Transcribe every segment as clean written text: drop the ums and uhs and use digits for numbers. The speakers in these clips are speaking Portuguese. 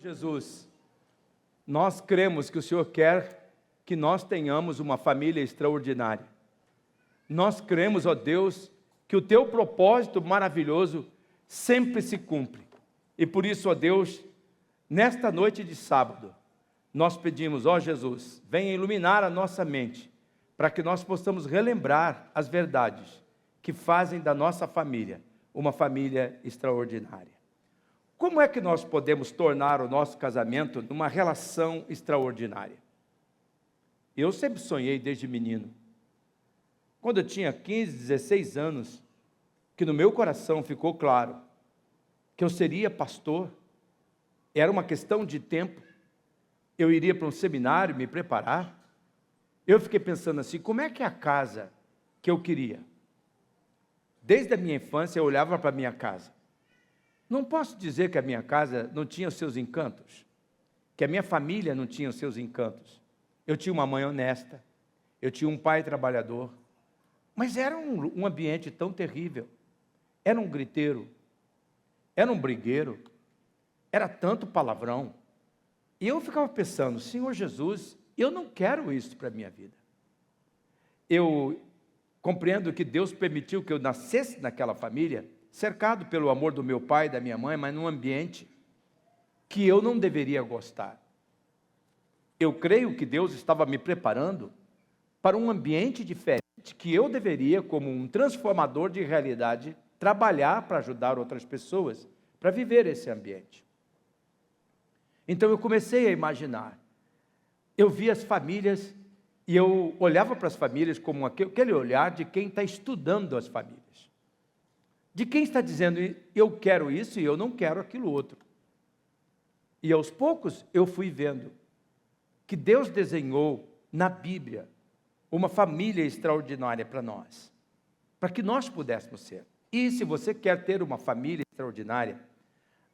Jesus, nós cremos que o Senhor quer que nós tenhamos uma família extraordinária. Nós cremos, ó Deus, que o Teu propósito maravilhoso sempre se cumpre. E por isso, ó Deus, nesta noite de sábado, nós pedimos, ó Jesus, venha iluminar a nossa mente, para que nós possamos relembrar as verdades que fazem da nossa família uma família extraordinária. Como é que nós podemos tornar o nosso casamento uma relação extraordinária? Eu sempre sonhei desde menino. Quando eu tinha 15, 16 anos, que no meu coração ficou claro que eu seria pastor, era uma questão de tempo, eu iria para um seminário me preparar. Eu fiquei pensando assim, como é que é a casa que eu queria? Desde a minha infância eu olhava para a minha casa. Não posso dizer que a minha casa não tinha os seus encantos, que a minha família não tinha os seus encantos. Eu tinha uma mãe honesta, eu tinha um pai trabalhador, mas era um ambiente tão terrível. Era um griteiro, era um brigueiro, era tanto palavrão. E eu ficava pensando, Senhor Jesus, eu não quero isso para a minha vida. Eu compreendo que Deus permitiu que eu nascesse naquela família, cercado pelo amor do meu pai e da minha mãe, mas num ambiente que eu não deveria gostar. Eu creio que Deus estava me preparando para um ambiente diferente, que eu deveria, como um transformador de realidade, trabalhar para ajudar outras pessoas, para viver esse ambiente. Então eu comecei a imaginar. Eu via as famílias e eu olhava para as famílias como aquele olhar de quem está estudando as famílias. De quem está dizendo, eu quero isso e eu não quero aquilo outro. E aos poucos eu fui vendo que Deus desenhou na Bíblia uma família extraordinária para nós, para que nós pudéssemos ser. E se você quer ter uma família extraordinária,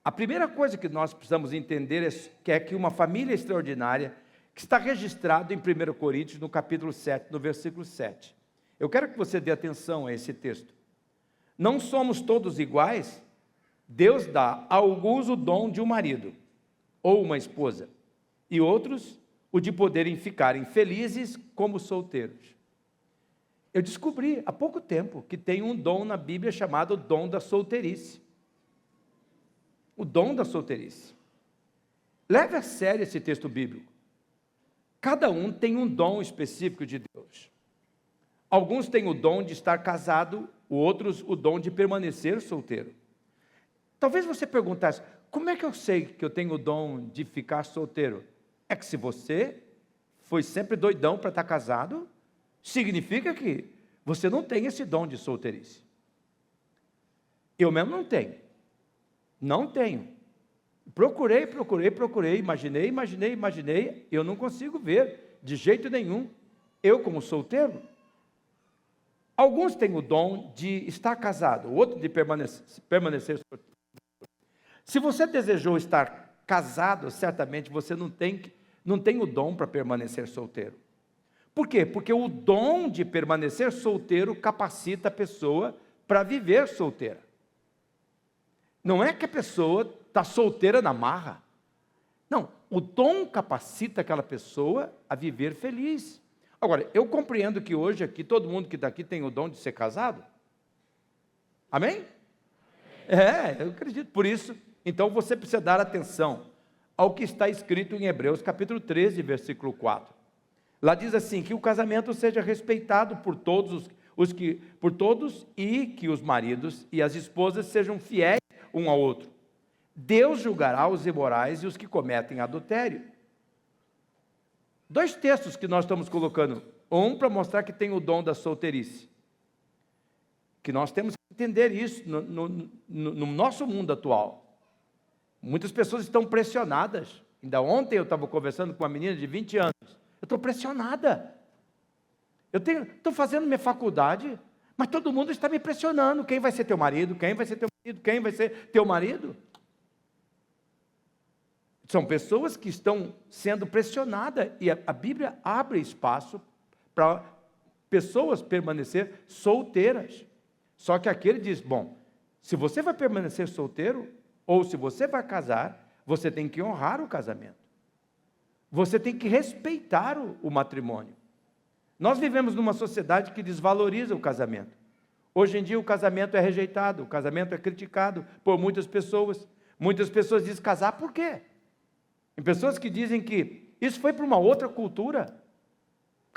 a primeira coisa que nós precisamos entender é que uma família extraordinária, que está registrado em 1 Coríntios, no capítulo 7, no versículo 7. Eu quero que você dê atenção a esse texto. Não somos todos iguais. Deus dá a alguns o dom de um marido ou uma esposa, e outros o de poderem ficarem felizes como solteiros. Eu descobri há pouco tempo que tem um dom na Bíblia chamado dom da solteirice. O dom da solteirice. Leve a sério esse texto bíblico. Cada um tem um dom específico de Deus. Alguns têm o dom de estar casado, outros o dom de permanecer solteiro. Talvez você perguntasse, como é que eu sei que eu tenho o dom de ficar solteiro? É que se você foi sempre doidão para estar casado, significa que você não tem esse dom de solteirice. Eu mesmo não tenho. Não tenho. Procurei, imaginei, eu não consigo ver de jeito nenhum. Eu como solteiro. Alguns têm o dom de estar casado, o outro de permanecer solteiro. Se você desejou estar casado, certamente você não tem o dom para permanecer solteiro. Por quê? Porque o dom de permanecer solteiro capacita a pessoa para viver solteira. Não é que a pessoa está solteira na marra. Não, o dom capacita aquela pessoa a viver feliz. Agora, eu compreendo que hoje aqui, todo mundo que está aqui tem o dom de ser casado. Amém? Eu acredito. Por isso, então você precisa dar atenção ao que está escrito em Hebreus capítulo 13, versículo 4. Lá diz assim, que o casamento seja respeitado por todos e que os maridos e as esposas sejam fiéis um ao outro. Deus julgará os imorais e os que cometem adultério. Dois textos que nós estamos colocando. Um para mostrar que tem o dom da solteirice. Que nós temos que entender isso no nosso mundo atual. Muitas pessoas estão pressionadas. Ainda ontem eu estava conversando com uma menina de 20 anos. Eu estou pressionada. Estou fazendo minha faculdade, mas todo mundo está me pressionando. Quem vai ser teu marido? Quem vai ser teu marido? Quem vai ser teu marido? São pessoas que estão sendo pressionadas. E a Bíblia abre espaço para pessoas permanecer solteiras. Só que aqui ele diz, bom, se você vai permanecer solteiro, ou se você vai casar, você tem que honrar o casamento. Você tem que respeitar o matrimônio. Nós vivemos numa sociedade que desvaloriza o casamento. Hoje em dia o casamento é rejeitado, o casamento é criticado por muitas pessoas. Muitas pessoas dizem casar por quê? Tem pessoas que dizem que isso foi para uma outra cultura. O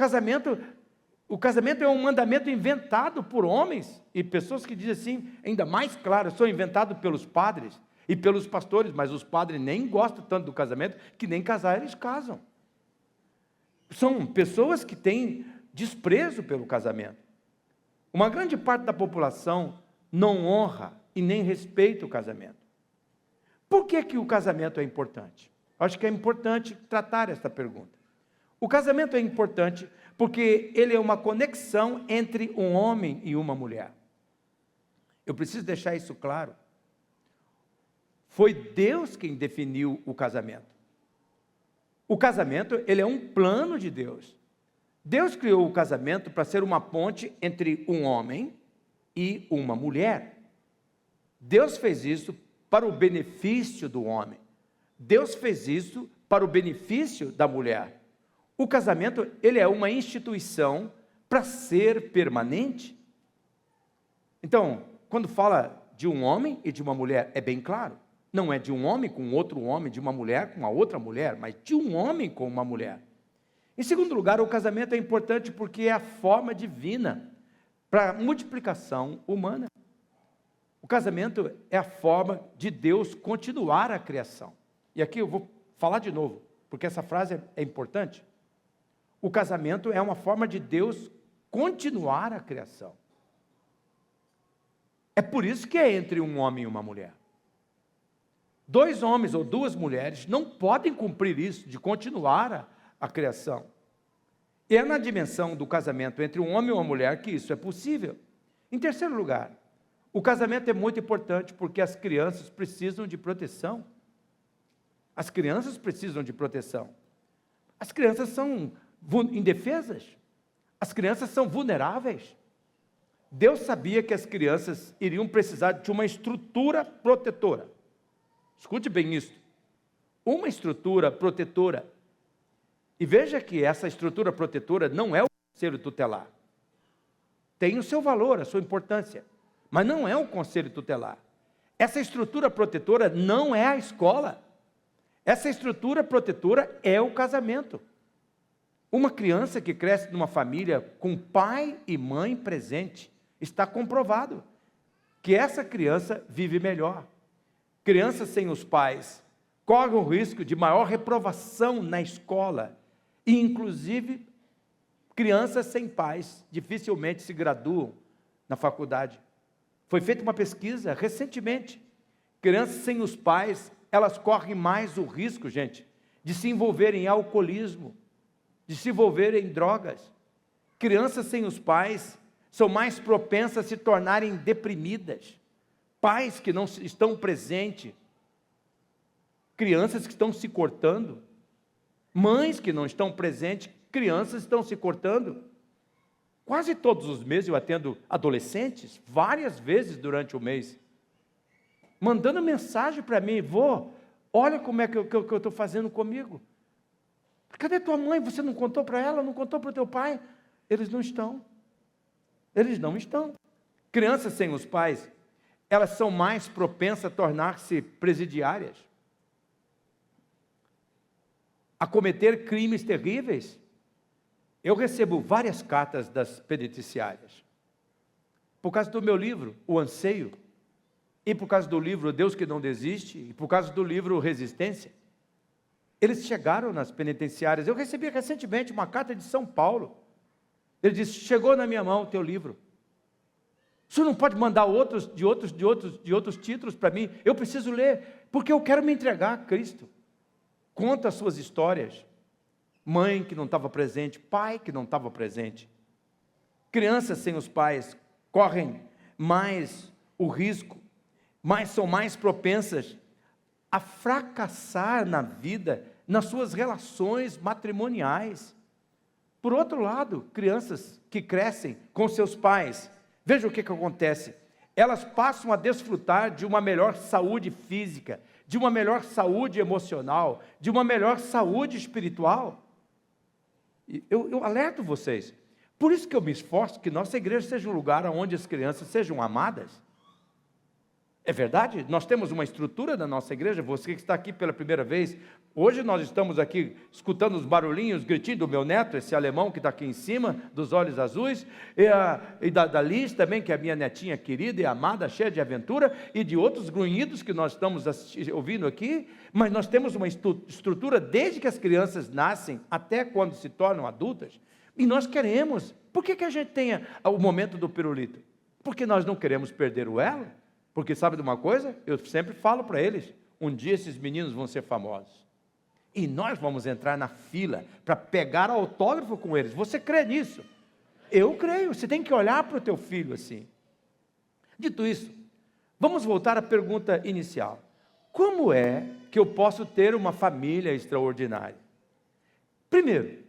casamento é um mandamento inventado por homens, e pessoas que dizem assim, ainda mais claro, são inventados pelos padres e pelos pastores, mas os padres nem gostam tanto do casamento, que nem casar eles casam. São pessoas que têm desprezo pelo casamento. Uma grande parte da população não honra e nem respeita o casamento. Por que que o casamento é importante? Acho que é importante tratar esta pergunta. O casamento é importante porque ele é uma conexão entre um homem e uma mulher. Eu preciso deixar isso claro. Foi Deus quem definiu o casamento. O casamento, ele é um plano de Deus. Deus criou o casamento para ser uma ponte entre um homem e uma mulher. Deus fez isso para o benefício do homem. Deus fez isso para o benefício da mulher. O casamento, ele é uma instituição para ser permanente. Então, quando fala de um homem e de uma mulher, é bem claro. Não é de um homem com outro homem, de uma mulher com a outra mulher, mas de um homem com uma mulher. Em segundo lugar, o casamento é importante porque é a forma divina para a multiplicação humana. O casamento é a forma de Deus continuar a criação. E aqui eu vou falar de novo, porque essa frase é importante. O casamento é uma forma de Deus continuar a criação. É por isso que é entre um homem e uma mulher. Dois homens ou duas mulheres não podem cumprir isso, de continuar a criação. E é na dimensão do casamento entre um homem e uma mulher que isso é possível. Em terceiro lugar, o casamento é muito importante porque as crianças precisam de proteção. As crianças precisam de proteção. As crianças são indefesas. As crianças são vulneráveis. Deus sabia que as crianças iriam precisar de uma estrutura protetora. Escute bem isso. Uma estrutura protetora. E veja que essa estrutura protetora não é o conselho tutelar. Tem o seu valor, a sua importância, mas não é o conselho tutelar. Essa estrutura protetora não é a escola. Essa estrutura protetora é o casamento. Uma criança que cresce numa família com pai e mãe presente, está comprovado que essa criança vive melhor. Crianças sem os pais correm o risco de maior reprovação na escola e, inclusive, crianças sem pais dificilmente se graduam na faculdade. Foi feita uma pesquisa recentemente. Crianças sem os pais, elas correm mais o risco, gente, de se envolverem em alcoolismo, de se envolverem em drogas. Crianças sem os pais são mais propensas a se tornarem deprimidas. Pais que não estão presentes, crianças que estão se cortando, mães que não estão presentes, crianças estão se cortando. Quase todos os meses eu atendo adolescentes, várias vezes durante o mês, mandando mensagem para mim: vô, olha como é que eu estou fazendo comigo. Cadê tua mãe? Você não contou para ela? Não contou para o teu pai? Eles não estão. Eles não estão. Crianças sem os pais, elas são mais propensas a tornar-se presidiárias, a cometer crimes terríveis. Eu recebo várias cartas das penitenciárias, por causa do meu livro, O Anseio, e por causa do livro Deus que não desiste, e por causa do livro Resistência. Eles chegaram nas penitenciárias. Eu recebi recentemente uma carta de São Paulo. Ele disse: chegou na minha mão o teu livro. O senhor não pode mandar outros títulos para mim? Eu preciso ler, porque eu quero me entregar a Cristo. Conta as suas histórias. Mãe que não estava presente, pai que não estava presente. Crianças sem os pais correm mais o risco, são mais propensas a fracassar na vida, nas suas relações matrimoniais. Por outro lado, crianças que crescem com seus pais, veja o que acontece. Elas passam a desfrutar de uma melhor saúde física, de uma melhor saúde emocional, de uma melhor saúde espiritual. Eu alerto vocês, por isso que eu me esforço que nossa igreja seja um lugar onde as crianças sejam amadas. É verdade? Nós temos uma estrutura na nossa igreja. Você que está aqui pela primeira vez, hoje nós estamos aqui escutando os barulhinhos, os gritinhos do meu neto, esse alemão que está aqui em cima, dos olhos azuis, e da Liz também, que é a minha netinha querida e amada, cheia de aventura, e de outros grunhidos que nós estamos ouvindo aqui, mas nós temos uma estrutura desde que as crianças nascem até quando se tornam adultas, e nós queremos. Por que a gente tem o momento do pirulito? Porque nós não queremos perder o elo. Porque sabe de uma coisa? Eu sempre falo para eles, um dia esses meninos vão ser famosos. E nós vamos entrar na fila para pegar autógrafo com eles. Você crê nisso? Eu creio. Você tem que olhar para o teu filho assim. Dito isso, vamos voltar à pergunta inicial. Como é que eu posso ter uma família extraordinária? Primeiro,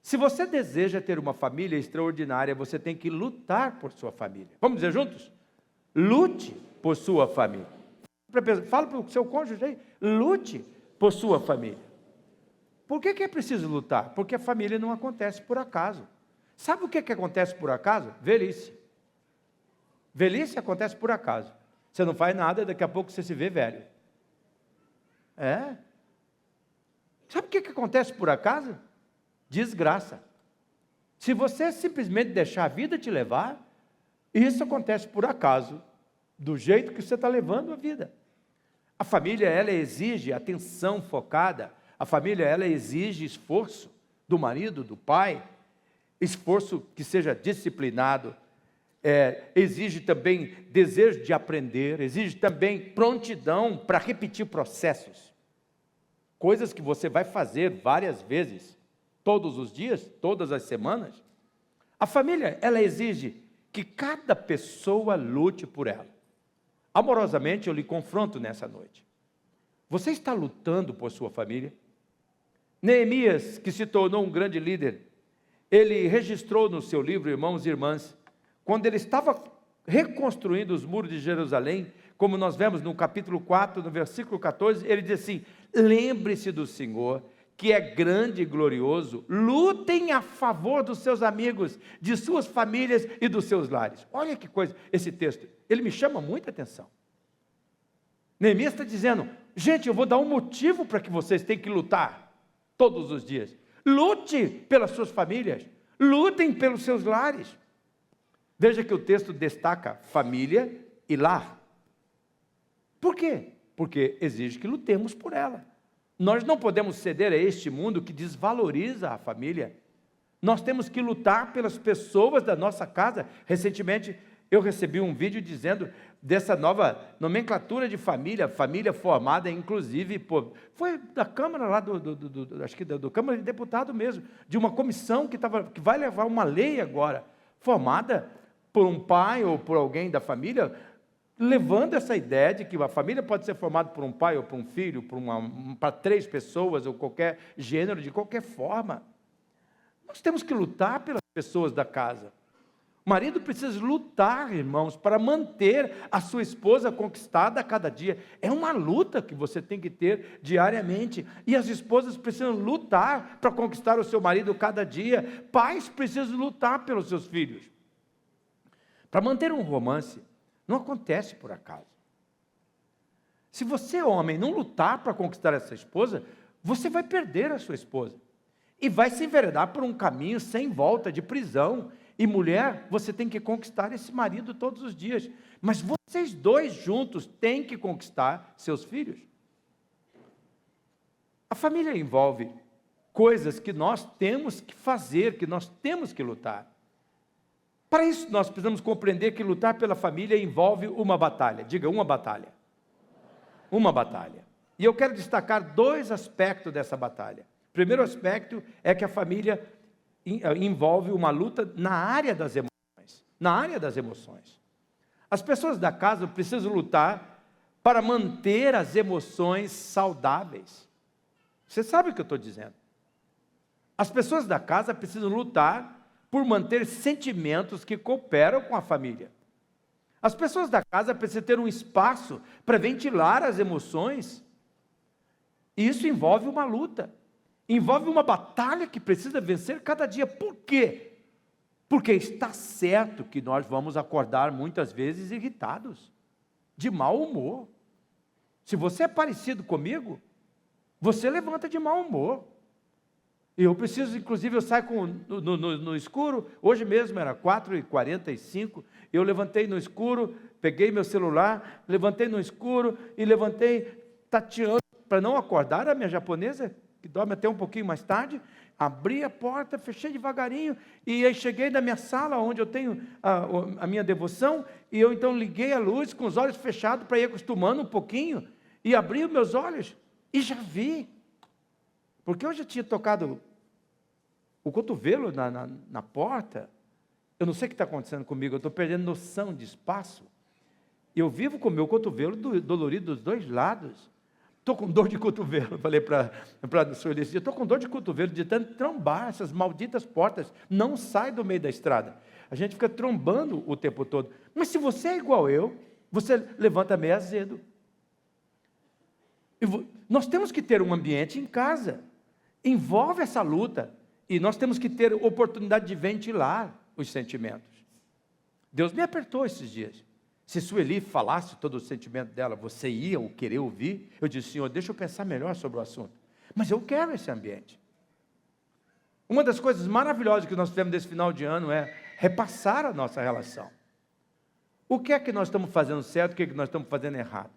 se você deseja ter uma família extraordinária, você tem que lutar por sua família. Vamos dizer juntos? Lute por sua família. Fala para o seu cônjuge aí, lute por sua família. Por que é preciso lutar? Porque a família não acontece por acaso. Sabe o que acontece por acaso? Velhice. Velhice acontece por acaso. Você não faz nada, daqui a pouco você se vê velho. Sabe o que acontece por acaso? Desgraça. Se você simplesmente deixar a vida te levar, isso acontece por acaso, do jeito que você está levando a vida. A família, ela exige atenção focada. A família, ela exige esforço do marido, do pai, esforço que seja disciplinado, exige também desejo de aprender, exige também prontidão para repetir processos. Coisas que você vai fazer várias vezes, todos os dias, todas as semanas. A família, ela exige que cada pessoa lute por ela. Amorosamente, eu lhe confronto nessa noite. Você está lutando por sua família? Neemias, que se tornou um grande líder, ele registrou no seu livro, Irmãos e Irmãs, quando ele estava reconstruindo os muros de Jerusalém, como nós vemos no capítulo 4, no versículo 14, ele diz assim: lembre-se do Senhor, que é grande e glorioso, lutem a favor dos seus amigos, de suas famílias e dos seus lares. Olha que coisa, esse texto, ele me chama muita atenção. Neemias está dizendo, gente, eu vou dar um motivo para que vocês tenham que lutar todos os dias. Lute pelas suas famílias, lutem pelos seus lares. Veja que o texto destaca família e lar. Por quê? Porque exige que lutemos por ela. Nós não podemos ceder a este mundo que desvaloriza a família. Nós temos que lutar pelas pessoas da nossa casa. Recentemente, eu recebi um vídeo dizendo dessa nova nomenclatura de família, família formada, inclusive, foi da Câmara lá, acho que do Câmara de Deputado mesmo, de uma comissão que vai levar uma lei agora, formada por um pai ou por alguém da família, levando essa ideia de que a família pode ser formada por um pai ou por um filho, para 3 pessoas ou qualquer gênero, de qualquer forma. Nós temos que lutar pelas pessoas da casa. O marido precisa lutar, irmãos, para manter a sua esposa conquistada a cada dia. É uma luta que você tem que ter diariamente. E as esposas precisam lutar para conquistar o seu marido cada dia. Pais precisam lutar pelos seus filhos. Para manter um romance, não acontece por acaso. Se você, homem, não lutar para conquistar essa esposa, você vai perder a sua esposa. E vai se enveredar por um caminho sem volta, de prisão. E mulher, você tem que conquistar esse marido todos os dias. Mas vocês dois juntos têm que conquistar seus filhos. A família envolve coisas que nós temos que fazer, que nós temos que lutar. Para isso, nós precisamos compreender que lutar pela família envolve uma batalha. Diga, uma batalha. Uma batalha. E eu quero destacar 2 aspectos dessa batalha. O primeiro aspecto é que a família envolve uma luta na área das emoções. Na área das emoções. As pessoas da casa precisam lutar para manter as emoções saudáveis. Você sabe o que eu estou dizendo? As pessoas da casa precisam lutar por manter sentimentos que cooperam com a família. As pessoas da casa precisam ter um espaço para ventilar as emoções E isso envolve uma luta, envolve uma batalha que precisa vencer cada dia. Por quê? Porque está certo que nós vamos acordar muitas vezes irritados, de mau humor. Se você é parecido comigo, você levanta de mau humor. E eu preciso, inclusive, eu saio no escuro. Hoje mesmo era 4h45, eu levantei no escuro, peguei meu celular, levantei no escuro e levantei tateando, para não acordar a minha japonesa, que dorme até um pouquinho mais tarde. Abri a porta, fechei devagarinho, e aí cheguei na minha sala, onde eu tenho a minha devoção, e eu então liguei a luz com os olhos fechados, para ir acostumando um pouquinho, e abri os meus olhos, e já vi. Porque eu já tinha tocado o cotovelo na porta. Eu não sei o que está acontecendo comigo, eu estou perdendo noção de espaço. Eu vivo com o meu cotovelo dolorido dos dois lados. Estou com dor de cotovelo, falei para o senhor esse dia, estou com dor de cotovelo de tanto trombar, essas malditas portas não saem do meio da estrada. A gente fica trombando o tempo todo. Mas se você é igual eu, você levanta meio azedo. Nós temos que ter um ambiente em casa, envolve essa luta, e nós temos que ter oportunidade de ventilar os sentimentos. Deus me apertou esses dias. Se Sueli falasse todo o sentimento dela, você ia ou querer ouvir? Eu disse, Senhor, deixa eu pensar melhor sobre o assunto. Mas eu quero esse ambiente. Uma das coisas maravilhosas que nós fizemos desse final de ano é repassar a nossa relação. O que é que nós estamos fazendo certo, o que é que nós estamos fazendo errado?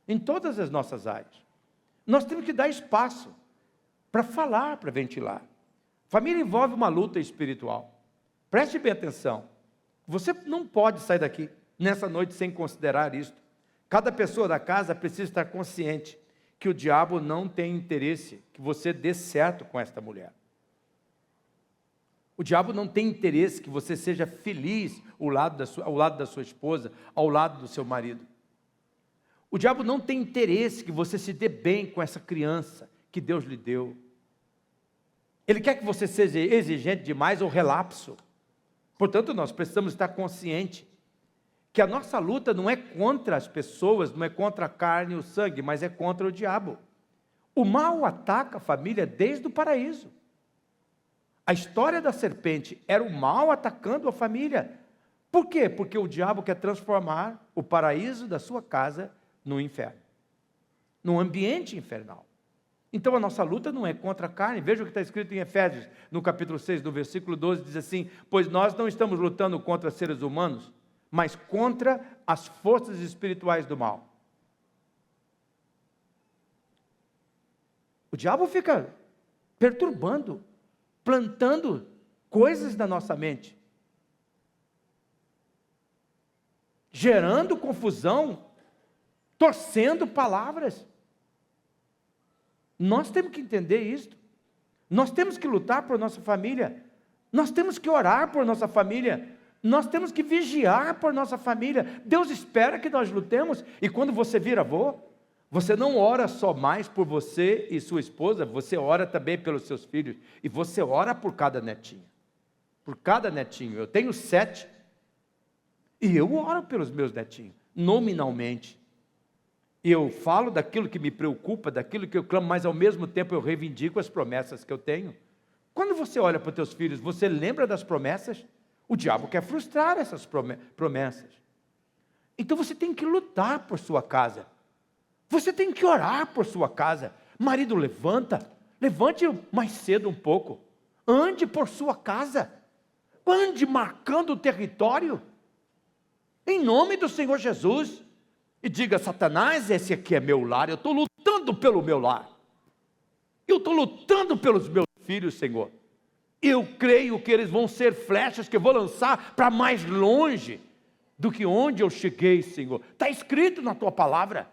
Em todas as nossas áreas. Nós temos que dar espaço para falar, para ventilar. Família envolve uma luta espiritual. Preste bem atenção. Você não pode sair daqui nessa noite sem considerar isto. Cada pessoa da casa precisa estar consciente que o diabo não tem interesse que você dê certo com esta mulher. O diabo não tem interesse que você seja feliz ao lado da sua esposa, ao lado do seu marido. O diabo não tem interesse que você se dê bem com essa criança que Deus lhe deu. Ele quer que você seja exigente demais ou relapso. Portanto, nós precisamos estar conscientes que a nossa luta não é contra as pessoas, não é contra a carne e o sangue, mas é contra o diabo. O mal ataca a família desde o paraíso. A história da serpente era o mal atacando a família. Por quê? Porque o diabo quer transformar o paraíso da sua casa no inferno, num ambiente infernal. Então a nossa luta não é contra a carne. Veja o que está escrito em Efésios, no capítulo 6, no versículo 12, diz assim, pois nós não estamos lutando contra seres humanos, mas contra as forças espirituais do mal. O diabo fica perturbando, plantando coisas na nossa mente, gerando confusão, torcendo palavras. Nós temos que entender isso. Nós temos que lutar por nossa família. Nós temos que orar por nossa família. Nós temos que vigiar por nossa família. Deus espera que nós lutemos. E quando você vira avô, você não ora só mais por você e sua esposa, você ora também pelos seus filhos. E você ora por cada netinho. Por cada netinho. Eu tenho 7. E eu oro pelos meus netinhos, nominalmente. E eu falo daquilo que me preocupa, daquilo que eu clamo, mas ao mesmo tempo eu reivindico as promessas que eu tenho. Quando você olha para os teus filhos, você lembra das promessas? O diabo quer frustrar essas promessas. Então você tem que lutar por sua casa. Você tem que orar por sua casa. Marido, levante mais cedo um pouco. Ande por sua casa. Ande marcando o território. Em nome do Senhor Jesus. E diga, Satanás, esse aqui é meu lar, eu estou lutando pelo meu lar. Eu estou lutando pelos meus filhos, Senhor. Eu creio que eles vão ser flechas que eu vou lançar para mais longe do que onde eu cheguei, Senhor. Está escrito na tua palavra.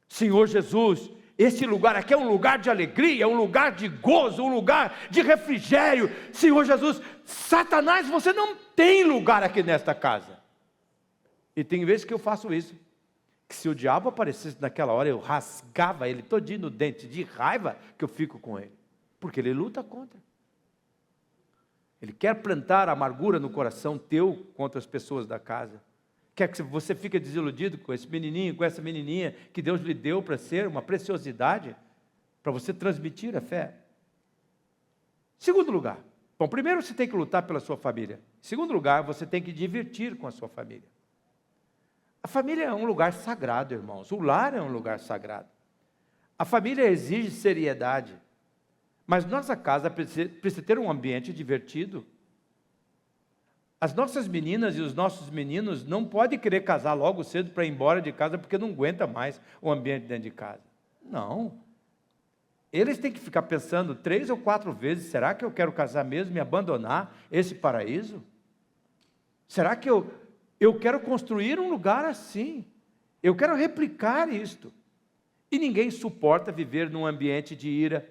Senhor Jesus, esse lugar aqui é um lugar de alegria, é um lugar de gozo, um lugar de refrigério. Senhor Jesus, Satanás, você não tem lugar aqui nesta casa. E tem vezes que eu faço isso. Que se o diabo aparecesse naquela hora, eu rasgava ele todinho no dente, de raiva que eu fico com ele. Porque ele luta contra. Ele quer plantar amargura no coração teu contra as pessoas da casa. Quer que você fique desiludido com esse menininho, com essa menininha que Deus lhe deu para ser uma preciosidade. para você transmitir a fé. Segundo lugar, bom, primeiro você tem que lutar pela sua família. Segundo lugar, você tem que divertir com a sua família. A família é um lugar sagrado, irmãos. O lar é um lugar sagrado. A família exige seriedade. Mas nossa casa precisa ter um ambiente divertido. As nossas meninas e os nossos meninos não podem querer casar logo cedo para ir embora de casa porque não aguenta mais o ambiente dentro de casa. Não. Eles têm que ficar pensando 3 ou 4 vezes, será que eu quero casar mesmo e abandonar esse paraíso? Será que eu quero construir um lugar assim? Eu quero replicar isto. E ninguém suporta viver num ambiente de ira,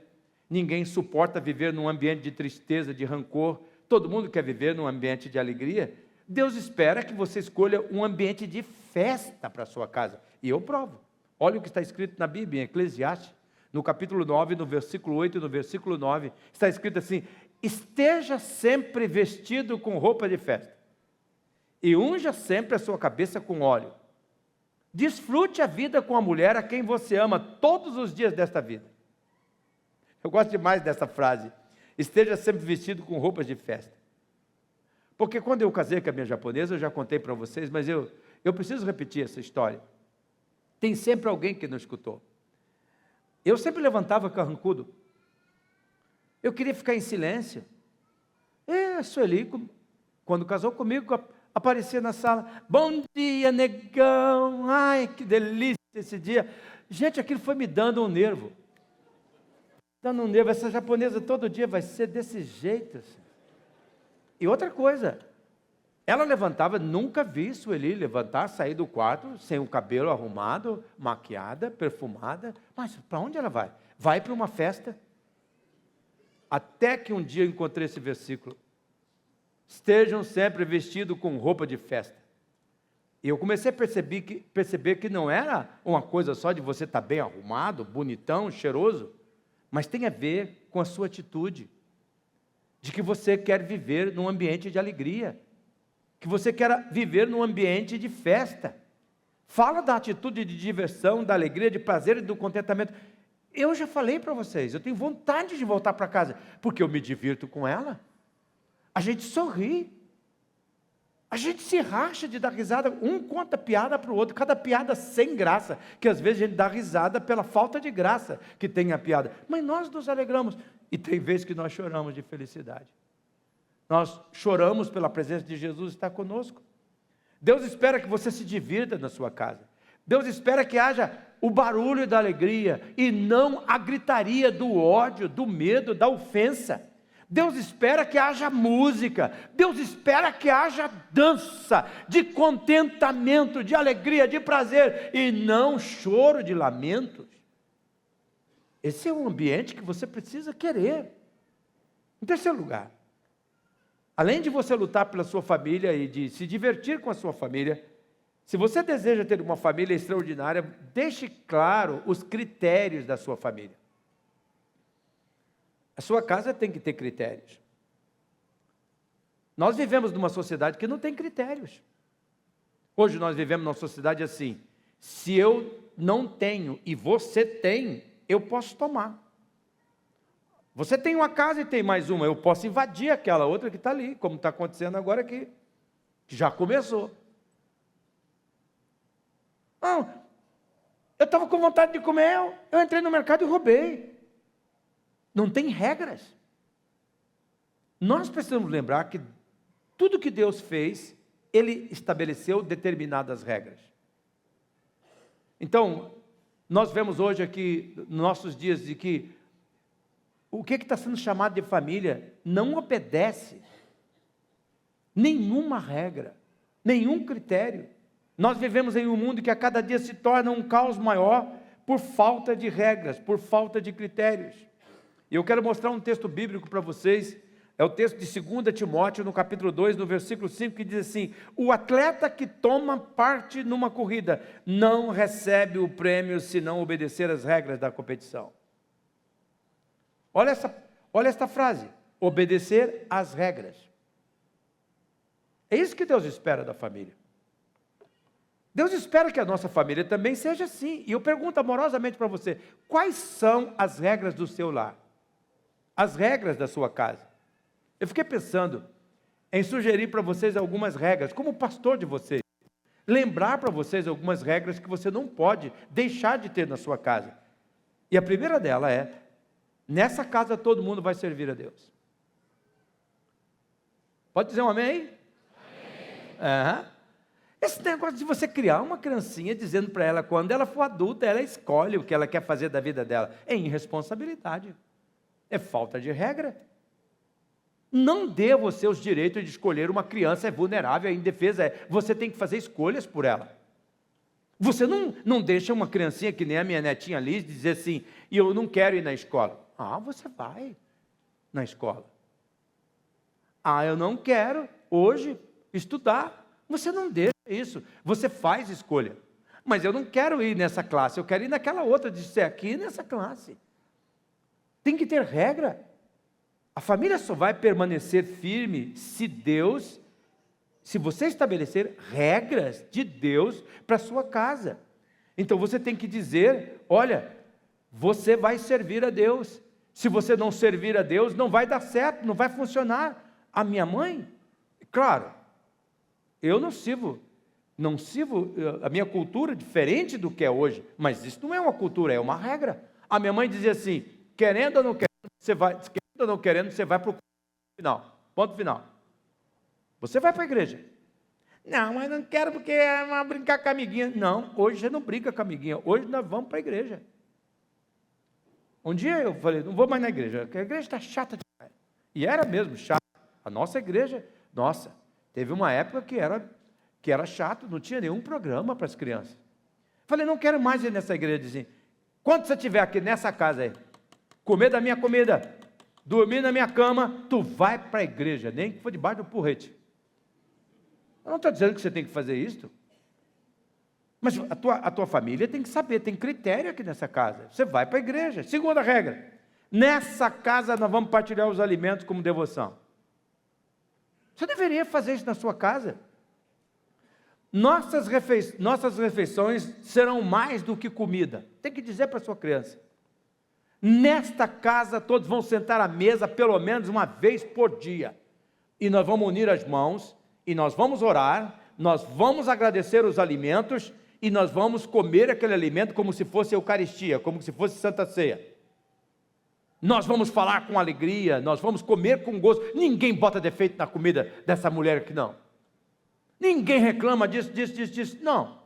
ninguém suporta viver num ambiente de tristeza, de rancor. Todo mundo quer viver num ambiente de alegria. Deus espera que você escolha um ambiente de festa para a sua casa. E eu provo. Olha o que está escrito na Bíblia, em Eclesiastes, no capítulo 9, no versículo 8 e no versículo 9, está escrito assim: esteja sempre vestido com roupa de festa, e unja sempre a sua cabeça com óleo. Desfrute a vida com a mulher a quem você ama todos os dias desta vida. Eu gosto demais dessa frase. Esteja sempre vestido com roupas de festa. Porque quando eu casei com a minha japonesa, eu já contei para vocês, mas eu preciso repetir essa história. Tem sempre alguém que não escutou. Eu sempre levantava carrancudo. Eu queria ficar em silêncio. A Sueli, quando casou comigo, aparecia na sala. Bom dia, negão. Ai, que delícia esse dia. Gente, aquilo foi me dando um nervo. Dando um nervo. Essa japonesa todo dia vai ser desse jeito. Assim. E outra coisa, ela levantava, nunca vi Sueli levantar, sair do quarto, sem o cabelo arrumado, maquiada, perfumada. Mas para onde ela vai? Vai para uma festa. Até que um dia eu encontrei esse versículo. Estejam sempre vestidos com roupa de festa. E eu comecei a perceber que não era uma coisa só de você estar bem arrumado, bonitão, cheiroso, mas tem a ver com a sua atitude, de que você quer viver num ambiente de alegria, que você quer viver num ambiente de festa. Fala da atitude de diversão, da alegria, de prazer e do contentamento. Eu já falei para vocês, eu tenho vontade de voltar para casa, porque eu me divirto com ela. A gente sorri, a gente se racha de dar risada, um conta piada para o outro, cada piada sem graça, que às vezes a gente dá risada pela falta de graça que tem a piada, mas nós nos alegramos, e tem vezes que nós choramos de felicidade, nós choramos pela presença de Jesus estar conosco. Deus espera que você se divirta na sua casa, Deus espera que haja o barulho da alegria, e não a gritaria do ódio, do medo, da ofensa. Deus espera que haja música, Deus espera que haja dança, de contentamento, de alegria, de prazer, e não choro de lamentos. Esse é um ambiente que você precisa querer. Em terceiro lugar, além de você lutar pela sua família e de se divertir com a sua família, se você deseja ter uma família extraordinária, deixe claro os critérios da sua família. A sua casa tem que ter critérios. Nós vivemos numa sociedade que não tem critérios. Hoje nós vivemos numa sociedade assim: se eu não tenho e você tem, eu posso tomar. Você tem uma casa e tem mais uma, eu posso invadir aquela outra que está ali, como está acontecendo agora aqui, que já começou. Não, eu estava com vontade de comer, eu entrei no mercado e roubei. Não tem regras. Nós precisamos lembrar que tudo que Deus fez, Ele estabeleceu determinadas regras. Então, nós vemos hoje aqui, nos nossos dias, de que o que está sendo chamado de família não obedece nenhuma regra, nenhum critério. Nós vivemos em um mundo que a cada dia se torna um caos maior por falta de regras, por falta de critérios. E eu quero mostrar um texto bíblico para vocês, é o texto de 2 Timóteo, no capítulo 2, no versículo 5, que diz assim: o atleta que toma parte numa corrida não recebe o prêmio se não obedecer às regras da competição. Olha esta frase, obedecer às regras. É isso que Deus espera da família. Deus espera que a nossa família também seja assim. E eu pergunto amorosamente para você, quais são as regras do seu lar? As regras da sua casa? Eu fiquei pensando em sugerir para vocês algumas regras, como pastor de vocês. Lembrar para vocês algumas regras que você não pode deixar de ter na sua casa. E a primeira dela é, nessa casa todo mundo vai servir a Deus. Pode dizer um amém? Amém. Esse negócio de você criar uma criancinha dizendo para ela, quando ela for adulta, ela escolhe o que ela quer fazer da vida dela. É irresponsabilidade. É falta de regra. Não dê a você os direitos de escolher uma criança vulnerável, indefesa. Você tem que fazer escolhas por ela. Você não deixa uma criancinha que nem a minha netinha Liz dizer assim, e eu não quero ir na escola. Ah, você vai na escola. Ah, eu não quero hoje estudar. Você não deixa isso. Você faz escolha. Mas eu não quero ir nessa classe, eu quero ir naquela outra, de ser aqui nessa classe. Tem que ter regra. A família só vai permanecer firme se você estabelecer regras de Deus para a sua casa. Então você tem que dizer, olha, você vai servir a Deus. Se você não servir a Deus, não vai dar certo, não vai funcionar. A minha mãe, claro, eu não sirvo, a minha cultura é diferente do que é hoje, mas isso não é uma cultura, é uma regra. A minha mãe dizia assim, querendo ou não querendo, você vai para o final, ponto final. Você vai para a igreja. Não, mas não quero porque é uma brincar com a amiguinha. Não, hoje você não brinca com a amiguinha, hoje nós vamos para a igreja. Um dia eu falei, não vou mais na igreja, porque a igreja está chata demais. E era mesmo chato. A nossa igreja, teve uma época que era chato, não tinha nenhum programa para as crianças. Falei, não quero mais ir nessa igreja. Dizia, quando você estiver aqui nessa casa aí, comer da minha comida, dormir na minha cama, tu vai para a igreja, nem que for debaixo do porrete. Eu não estou dizendo que você tem que fazer isso, mas a tua família tem que saber, tem critério aqui nessa casa. Você vai para a igreja. Segunda regra, nessa casa nós vamos partilhar os alimentos como devoção. Você deveria fazer isso na sua casa. Nossas refeições serão mais do que comida. Tem que dizer para a sua criança. Nesta casa todos vão sentar à mesa pelo menos uma vez por dia. E nós vamos unir as mãos, e nós vamos orar, nós vamos agradecer os alimentos, e nós vamos comer aquele alimento como se fosse Eucaristia, como se fosse Santa Ceia. Nós vamos falar com alegria, nós vamos comer com gosto. Ninguém bota defeito na comida dessa mulher aqui, não. Ninguém reclama disso. Não.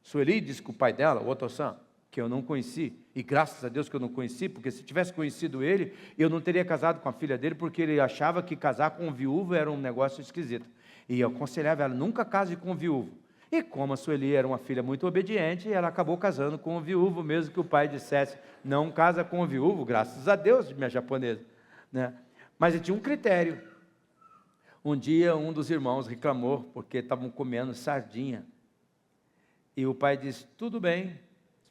Sueli disse que o pai dela, o Otto-san, que eu não conheci, e graças a Deus que eu não conheci, porque se tivesse conhecido ele, eu não teria casado com a filha dele, porque ele achava que casar com um viúvo era um negócio esquisito. E eu aconselhava ela, nunca case com um viúvo. E como a Sueli era uma filha muito obediente, ela acabou casando com o viúvo, mesmo que o pai dissesse, não casa com o viúvo, graças a Deus, minha japonesa. Né? Mas ele tinha um critério. Um dia, um dos irmãos reclamou, porque estavam comendo sardinha. E o pai disse, tudo bem,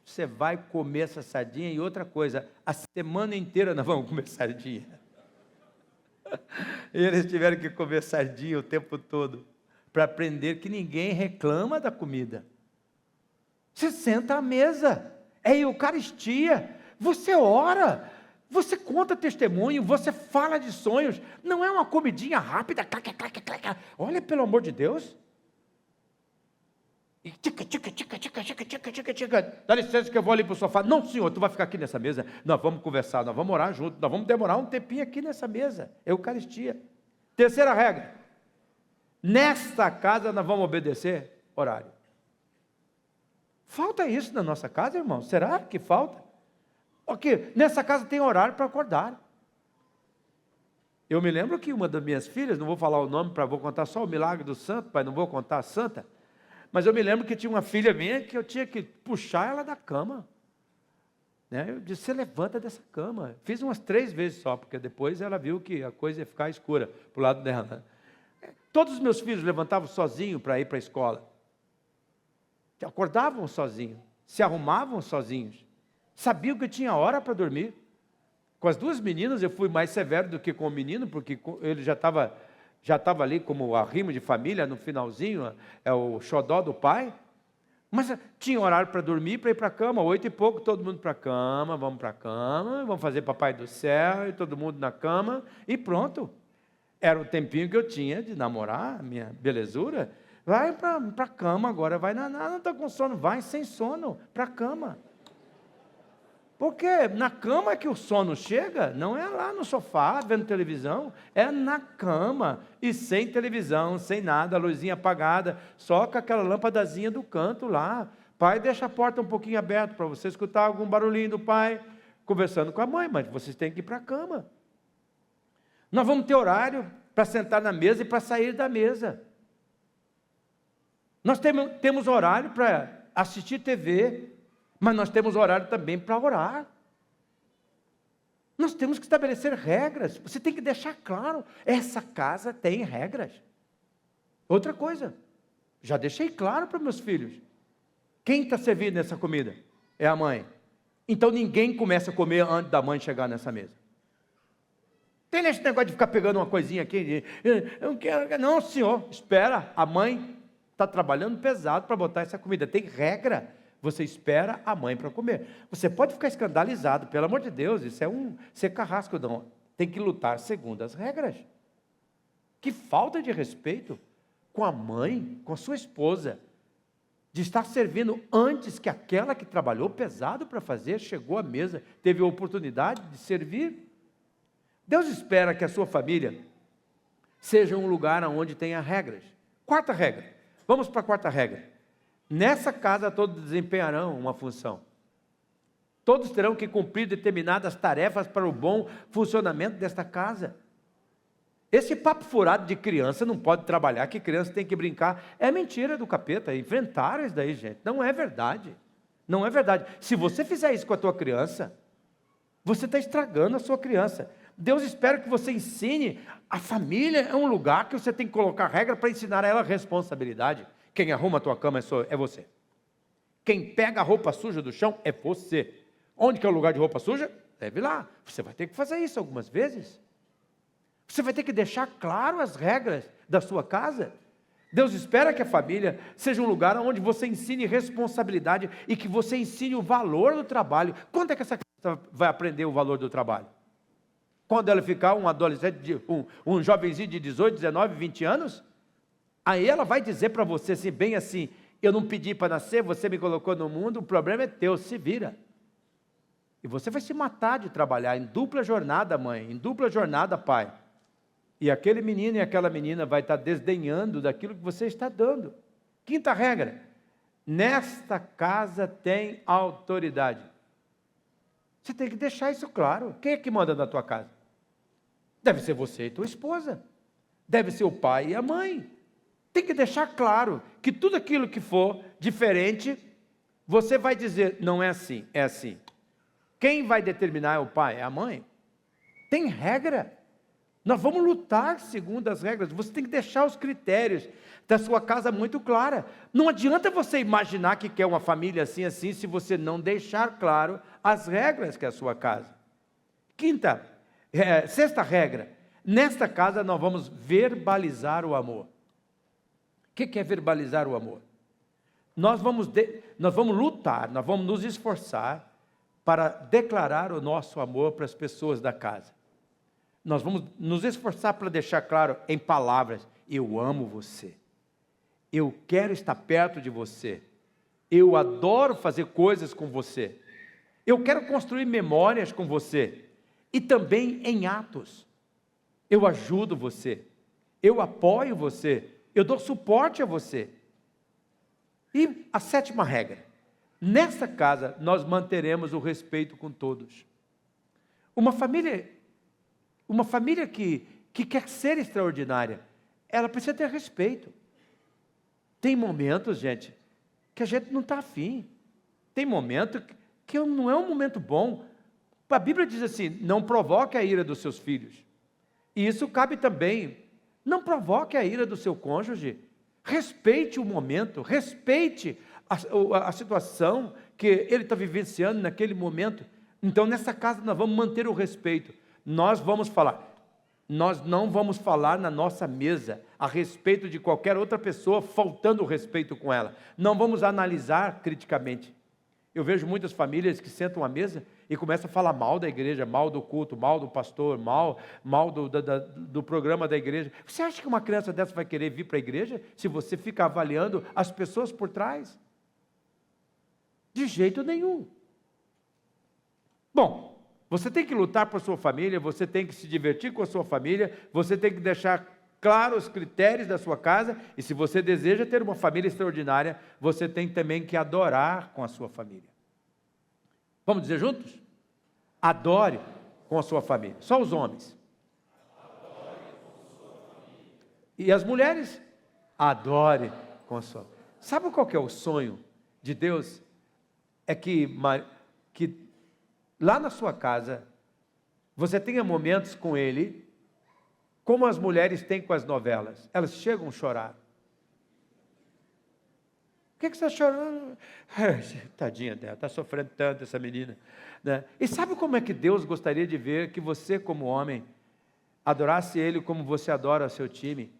você vai comer essa sardinha, e outra coisa, a semana inteira nós vamos comer sardinha. E eles tiveram que comer sardinha o tempo todo, para aprender que ninguém reclama da comida. Você senta à mesa, é Eucaristia, você ora, você conta testemunho, você fala de sonhos, não é uma comidinha rápida, olha, pelo amor de Deus. E tica, dá licença que eu vou ali para o sofá. Não, senhor, tu vai ficar aqui nessa mesa, nós vamos conversar, nós vamos orar juntos, nós vamos demorar um tempinho aqui nessa mesa, Eucaristia. Terceira regra, nesta casa nós vamos obedecer horário. Falta isso na nossa casa, irmão? Será que falta? Porque nessa casa tem horário para acordar. Eu me lembro que uma das minhas filhas, não vou falar o nome, vou contar só o milagre do santo, pai, não vou contar a santa, mas eu me lembro que tinha uma filha minha que eu tinha que puxar ela da cama. Né? Eu disse, você levanta dessa cama. Fiz umas 3 vezes só, porque depois ela viu que a coisa ia ficar escura para o lado dela. Todos os meus filhos levantavam sozinhos para ir para a escola. Acordavam sozinhos, se arrumavam sozinhos. Sabiam que tinha hora para dormir. Com as 2 meninas eu fui mais severo do que com o menino, porque ele já estava já estava ali como arrimo de família, no finalzinho, é o xodó do pai. Mas tinha horário para dormir, para ir para a cama, 8 e pouco, todo mundo para a cama, vamos fazer papai do céu, e todo mundo na cama, e pronto. Era o tempinho que eu tinha de namorar, a minha belezura. Vai para a cama agora, vai não está com sono, vai sem sono, para a cama. Porque na cama que o sono chega, não é lá no sofá, vendo televisão, é na cama, e sem televisão, sem nada, a luzinha apagada, só com aquela lâmpadazinha do canto lá. Pai, deixa a porta um pouquinho aberta para você escutar algum barulhinho do pai, conversando com a mãe, mas vocês têm que ir para a cama. Nós vamos ter horário para sentar na mesa e para sair da mesa. Nós temos horário para assistir TV, mas nós temos horário também para orar. Nós temos que estabelecer regras. Você tem que deixar claro, essa casa tem regras. Outra coisa, já deixei claro para meus filhos. Quem está servindo essa comida? É a mãe. Então ninguém começa a comer antes da mãe chegar nessa mesa. Tem esse negócio de ficar pegando uma coisinha aqui. Eu não quero. Não, senhor, espera. A mãe está trabalhando pesado para botar essa comida. Tem regra. Você espera a mãe para comer. Você pode ficar escandalizado, pelo amor de Deus, isso é ser carrasco, não. Tem que lutar segundo as regras. Que falta de respeito com a mãe, com a sua esposa, de estar servindo antes que aquela que trabalhou pesado para fazer, chegou à mesa, teve a oportunidade de servir. Deus espera que a sua família seja um lugar onde tenha regras. Quarta regra. Vamos para a quarta regra. Nessa casa todos desempenharão uma função. Todos terão que cumprir determinadas tarefas para o bom funcionamento desta casa. Esse papo furado de criança não pode trabalhar, que criança tem que brincar, é mentira do capeta, inventaram isso daí, gente. Não é verdade. Não é verdade. Se você fizer isso com a tua criança, você está estragando a sua criança. Deus espera que você ensine. A família é um lugar que você tem que colocar regra para ensinar a ela responsabilidade. Quem arruma a tua cama é você. Quem pega a roupa suja do chão é você. Onde que é o lugar de roupa suja? Deve ir lá. Você vai ter que fazer isso algumas vezes. Você vai ter que deixar claro as regras da sua casa. Deus espera que a família seja um lugar onde você ensine responsabilidade e que você ensine o valor do trabalho. Quando é que essa criança vai aprender o valor do trabalho? Quando ela ficar um adolescente, um jovenzinho de 18, 19, 20 anos? Aí ela vai dizer para você assim, bem assim, eu não pedi para nascer, você me colocou no mundo, o problema é teu, se vira. E você vai se matar de trabalhar em dupla jornada, mãe, em dupla jornada, pai. E aquele menino e aquela menina vai estar desdenhando daquilo que você está dando. Quinta regra, nesta casa tem autoridade. Você tem que deixar isso claro. Quem é que manda na tua casa? Deve ser você e tua esposa. Deve ser o pai e a mãe. Tem que deixar claro que tudo aquilo que for diferente, você vai dizer, não é assim, é assim. Quem vai determinar é o pai, é a mãe. Tem regra. Nós vamos lutar segundo as regras. Você tem que deixar os critérios da sua casa muito clara. Não adianta você imaginar que quer uma família assim, assim, se você não deixar claro as regras que é a sua casa. Sexta regra. Nesta casa nós vamos verbalizar o amor. O que é verbalizar o amor? Nós vamos lutar, nós vamos nos esforçar para declarar o nosso amor para as pessoas da casa. Nós vamos nos esforçar para deixar claro em palavras, eu amo você, eu quero estar perto de você, eu adoro fazer coisas com você, eu quero construir memórias com você, e também em atos, eu ajudo você, eu apoio você, eu dou suporte a você. E a sétima regra, nesta casa nós manteremos o respeito com todos. Uma família que quer ser extraordinária, ela precisa ter respeito. Tem momentos, gente, que a gente não está afim. Tem momento que não é um momento bom. A Bíblia diz assim, não provoque a ira dos seus filhos. E isso cabe também. Não provoque a ira do seu cônjuge. Respeite o momento, respeite a situação que ele está vivenciando naquele momento. Então, nessa casa, nós vamos manter o respeito. Nós vamos falar, nós não vamos falar na nossa mesa a respeito de qualquer outra pessoa, faltando respeito com ela. Não vamos analisar criticamente. Eu vejo muitas famílias que sentam à mesa e começam a falar mal da igreja, mal do culto, mal do pastor, mal do programa da igreja. Você acha que uma criança dessa vai querer vir para a igreja se você fica avaliando as pessoas por trás? De jeito nenhum. Bom, você tem que lutar por sua família, você tem que se divertir com a sua família, você tem que deixar claro os critérios da sua casa, e se você deseja ter uma família extraordinária, você tem também que adorar com a sua família. Vamos dizer juntos? Adore com a sua família. Só os homens. E as mulheres? Adore com a sua. Sabe qual que é o sonho de Deus? É que lá na sua casa, você tenha momentos com Ele, como as mulheres têm com as novelas. Elas chegam a chorar. O que você está chorando? Tadinha dela, está sofrendo tanto essa menina. Né? E sabe como é que Deus gostaria de ver que você, como homem, adorasse Ele como você adora o seu time?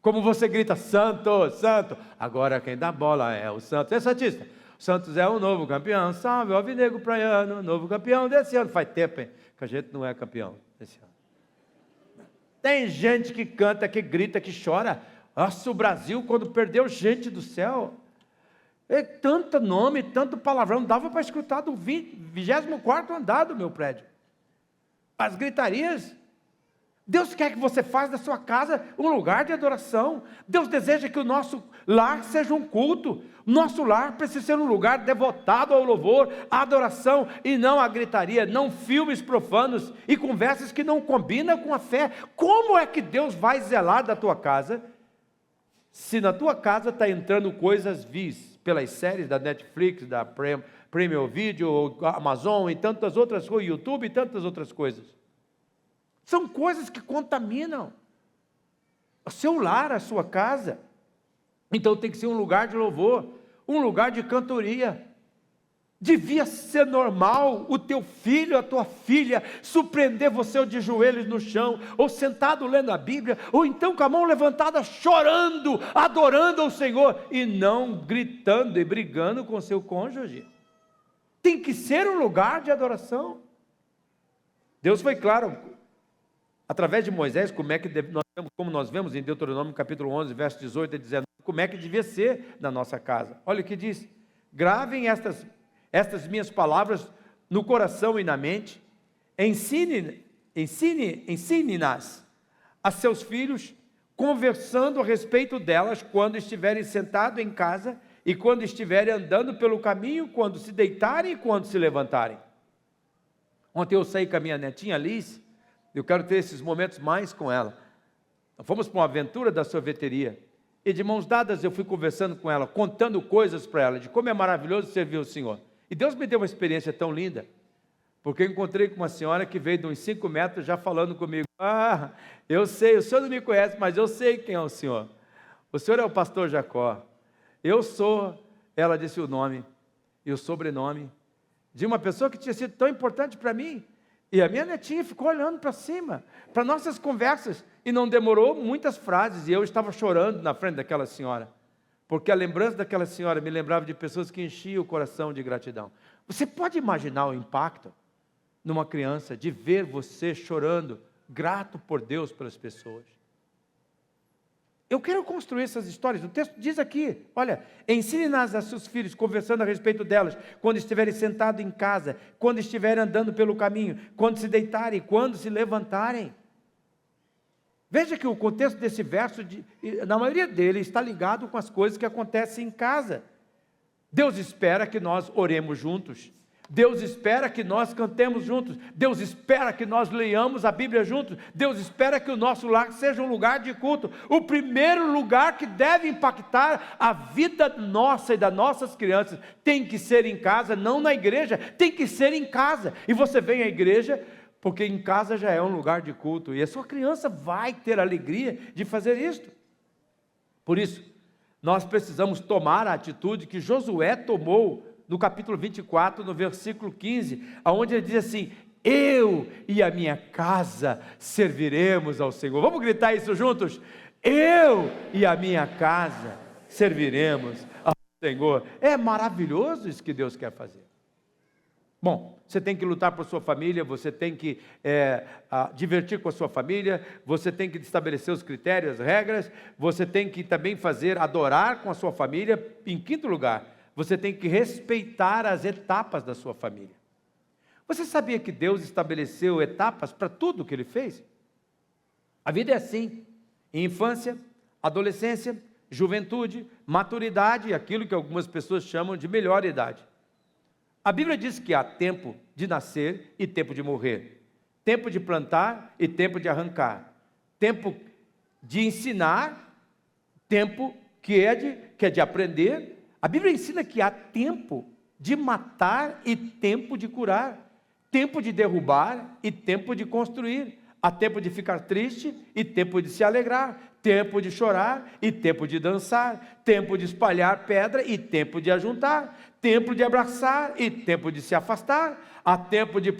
Como você grita, Santo, Santo. Agora quem dá bola é o Santos. É Santista. Santos é o novo campeão. Salve, Alvinegro Praiano, novo campeão desse ano. Faz tempo, hein, que a gente não é campeão desse ano. Tem gente que canta, que grita, que chora. Nossa, o Brasil, quando perdeu, gente do céu. É tanto nome, tanto palavrão. Não dava para escutar do 24º andar do meu prédio. As gritarias. Deus quer que você faça da sua casa um lugar de adoração. Deus deseja que o nosso lar seja um culto. Nosso lar precisa ser um lugar devotado ao louvor, à adoração, e não à gritaria, não filmes profanos e conversas que não combinam com a fé. Como é que Deus vai zelar da tua casa, se na tua casa está entrando coisas vis, pelas séries da Netflix, da Premium Video, Amazon e tantas outras coisas, YouTube e tantas outras coisas? São coisas que contaminam o seu lar, a sua casa. Então tem que ser um lugar de louvor, um lugar de cantoria. Devia ser normal o teu filho, a tua filha, surpreender você de joelhos no chão, ou sentado lendo a Bíblia, ou então com a mão levantada, chorando, adorando ao Senhor, e não gritando e brigando com seu cônjuge. Tem que ser um lugar de adoração. Deus foi claro, através de Moisés, como nós vemos em Deuteronômio capítulo 11, versos 18 e 19, como é que devia ser na nossa casa. Olha o que diz: gravem estas minhas palavras no coração e na mente, ensine-nas a seus filhos, conversando a respeito delas quando estiverem sentados em casa e quando estiverem andando pelo caminho, quando se deitarem e quando se levantarem. Ontem eu saí com a minha netinha Liz. Eu quero ter esses momentos mais com ela. Fomos para uma aventura da sorveteria. E de mãos dadas eu fui conversando com ela, contando coisas para ela, de como é maravilhoso servir o Senhor. E Deus me deu uma experiência tão linda, porque eu encontrei com uma senhora que veio de uns 5 metros já falando comigo. Ah, eu sei, o senhor não me conhece, mas eu sei quem é o senhor. O senhor é o pastor Jacó. Eu sou, ela disse o nome e o sobrenome, de uma pessoa que tinha sido tão importante para mim. E a minha netinha ficou olhando para cima, para nossas conversas, e não demorou muitas frases, e eu estava chorando na frente daquela senhora, porque a lembrança daquela senhora me lembrava de pessoas que enchiam o coração de gratidão. Você pode imaginar o impacto numa criança de ver você chorando, grato por Deus pelas pessoas? Eu quero construir essas histórias. O texto diz aqui, olha, ensine-nas a seus filhos, conversando a respeito delas, quando estiverem sentados em casa, quando estiverem andando pelo caminho, quando se deitarem, quando se levantarem. Veja que o contexto desse verso, na maioria dele, está ligado com as coisas que acontecem em casa. Deus espera que nós oremos juntos. Deus espera que nós cantemos juntos. Deus espera que nós leiamos a Bíblia juntos. Deus espera que o nosso lar seja um lugar de culto. O primeiro lugar que deve impactar a vida nossa e das nossas crianças tem que ser em casa, não na igreja, tem que ser em casa. E você vem à igreja porque em casa já é um lugar de culto, e a sua criança vai ter alegria de fazer isto. Por isso, nós precisamos tomar a atitude que Josué tomou no capítulo 24, no versículo 15, onde ele diz assim: eu e a minha casa serviremos ao Senhor. Vamos gritar isso juntos? Eu e a minha casa serviremos ao Senhor. É maravilhoso isso que Deus quer fazer. Bom, você tem que lutar por sua família, você tem que divertir com a sua família, você tem que estabelecer os critérios, as regras, você tem que também adorar com a sua família. Em quinto lugar, você tem que respeitar as etapas da sua família. Você sabia que Deus estabeleceu etapas para tudo que Ele fez? A vida é assim, infância, adolescência, juventude, maturidade, aquilo que algumas pessoas chamam de melhor idade. A Bíblia diz que há tempo de nascer e tempo de morrer, tempo de plantar e tempo de arrancar, tempo de ensinar, tempo que é de aprender. A Bíblia ensina que há tempo de matar e tempo de curar, tempo de derrubar e tempo de construir, há tempo de ficar triste e tempo de se alegrar, tempo de chorar e tempo de dançar, tempo de espalhar pedra e tempo de ajuntar, tempo de abraçar e tempo de se afastar, há tempo de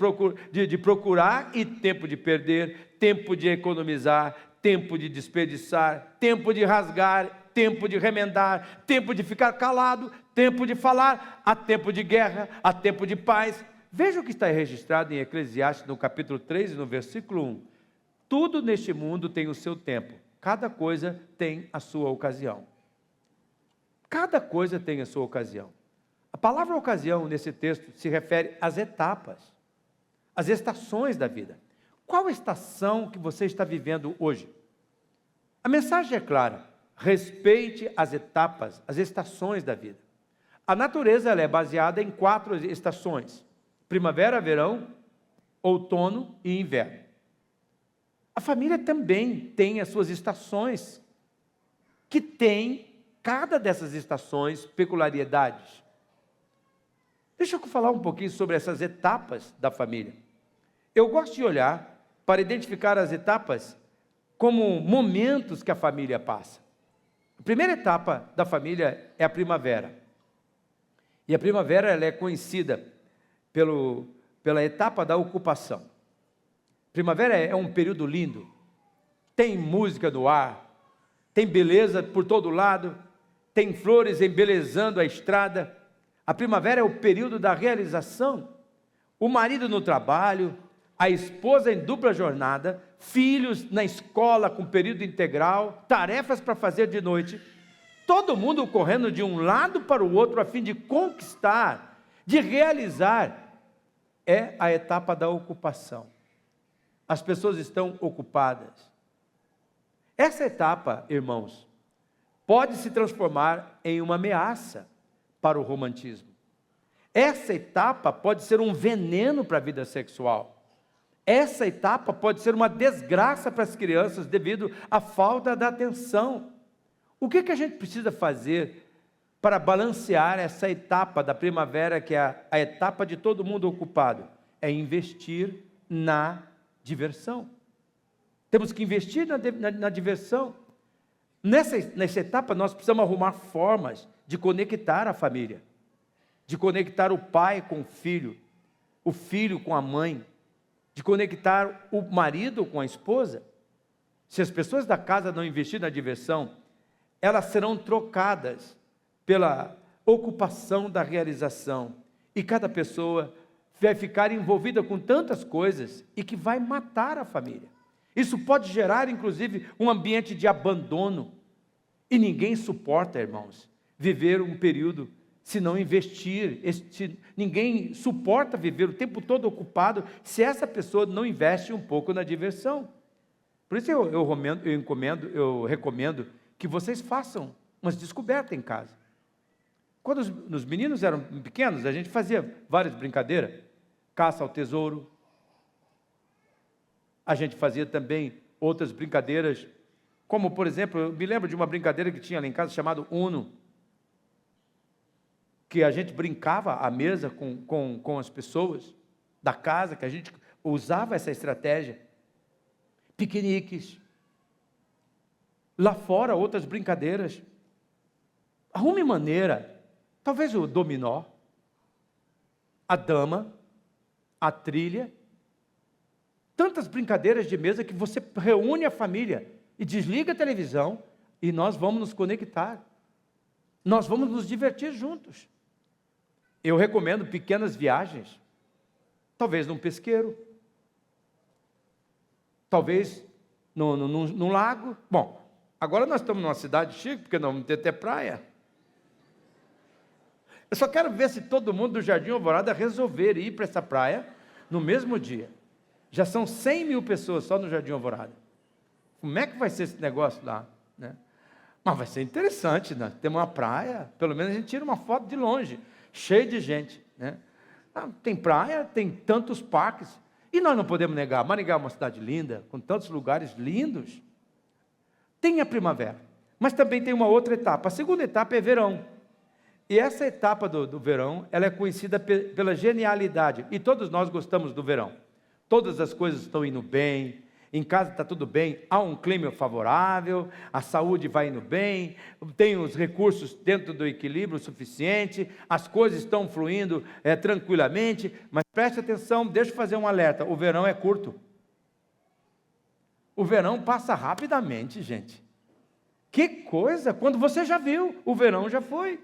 procurar e tempo de perder, tempo de economizar, tempo de desperdiçar, tempo de rasgar, tempo de remendar, tempo de ficar calado, tempo de falar, há tempo de guerra, há tempo de paz. Veja o que está registrado em Eclesiastes, no capítulo 3 e no versículo 1. Tudo neste mundo tem o seu tempo, cada coisa tem a sua ocasião. Cada coisa tem a sua ocasião. A palavra ocasião nesse texto se refere às etapas, às estações da vida. Qual estação que você está vivendo hoje? A mensagem é clara: respeite as etapas, as estações da vida. A natureza ela é baseada em 4 estações: primavera, verão, outono e inverno. A família também tem as suas estações, que tem cada dessas estações peculiaridades. Deixa eu falar um pouquinho sobre essas etapas da família. Eu gosto de olhar para identificar as etapas como momentos que a família passa. A primeira etapa da família é a primavera. E a primavera ela é conhecida pela etapa da ocupação. Primavera é um período lindo. Tem música no ar, tem beleza por todo lado, tem flores embelezando a estrada. A primavera é o período da realização. O marido no trabalho, a esposa em dupla jornada, filhos na escola com período integral, tarefas para fazer de noite, todo mundo correndo de um lado para o outro a fim de conquistar, de realizar. É a etapa da ocupação. As pessoas estão ocupadas. Essa etapa, irmãos, pode se transformar em uma ameaça para o romantismo. Essa etapa pode ser um veneno para a vida sexual. Essa etapa pode ser uma desgraça para as crianças devido à falta da atenção. O que a gente precisa fazer para balancear essa etapa da primavera, que é a etapa de todo mundo ocupado? É investir na diversão. Temos que investir na diversão. Nessa etapa nós precisamos arrumar formas de conectar a família, de conectar o pai com o filho com a mãe, de conectar o marido com a esposa. Se as pessoas da casa não investirem na diversão, elas serão trocadas pela ocupação da realização, e cada pessoa vai ficar envolvida com tantas coisas e que vai matar a família. Isso pode gerar, inclusive, um ambiente de abandono, e ninguém suporta, irmãos, viver um período se não investir. Ninguém suporta viver o tempo todo ocupado se essa pessoa não investe um pouco na diversão. Por isso eu recomendo que vocês façam umas descobertas em casa. Quando os meninos eram pequenos, a gente fazia várias brincadeiras, caça ao tesouro. A gente fazia também outras brincadeiras, como, por exemplo, eu me lembro de uma brincadeira que tinha lá em casa, chamada Uno, que a gente brincava à mesa com as pessoas da casa, que a gente usava essa estratégia. Piqueniques. Lá fora, outras brincadeiras. Arrume maneira, talvez o dominó, a dama, a trilha, tantas brincadeiras de mesa que você reúne a família e desliga a televisão e nós vamos nos conectar. Nós vamos nos divertir juntos. Eu recomendo pequenas viagens, talvez num pesqueiro, talvez num lago. Bom, agora nós estamos numa cidade chique, porque nós vamos ter até praia. Eu só quero ver se todo mundo do Jardim Alvorada resolver ir para essa praia no mesmo dia. Já são 100 mil pessoas só no Jardim Alvorada. Como é que vai ser esse negócio lá, né? Mas vai ser interessante, né? Tem uma praia, pelo menos a gente tira uma foto de longe, cheio de gente, né? Tem praia, tem tantos parques, e nós não podemos negar, Maringá é uma cidade linda, com tantos lugares lindos. Tem a primavera, mas também tem uma outra etapa. A segunda etapa é verão. E essa etapa do verão, ela é conhecida pela genialidade, e todos nós gostamos do verão. Todas as coisas estão indo bem, em casa está tudo bem, há um clima favorável, a saúde vai indo bem, tem os recursos dentro do equilíbrio suficiente, as coisas estão fluindo tranquilamente, mas preste atenção, deixa eu fazer um alerta, o verão é curto. O verão passa rapidamente, gente. Que coisa, quando você já viu, o verão já foi.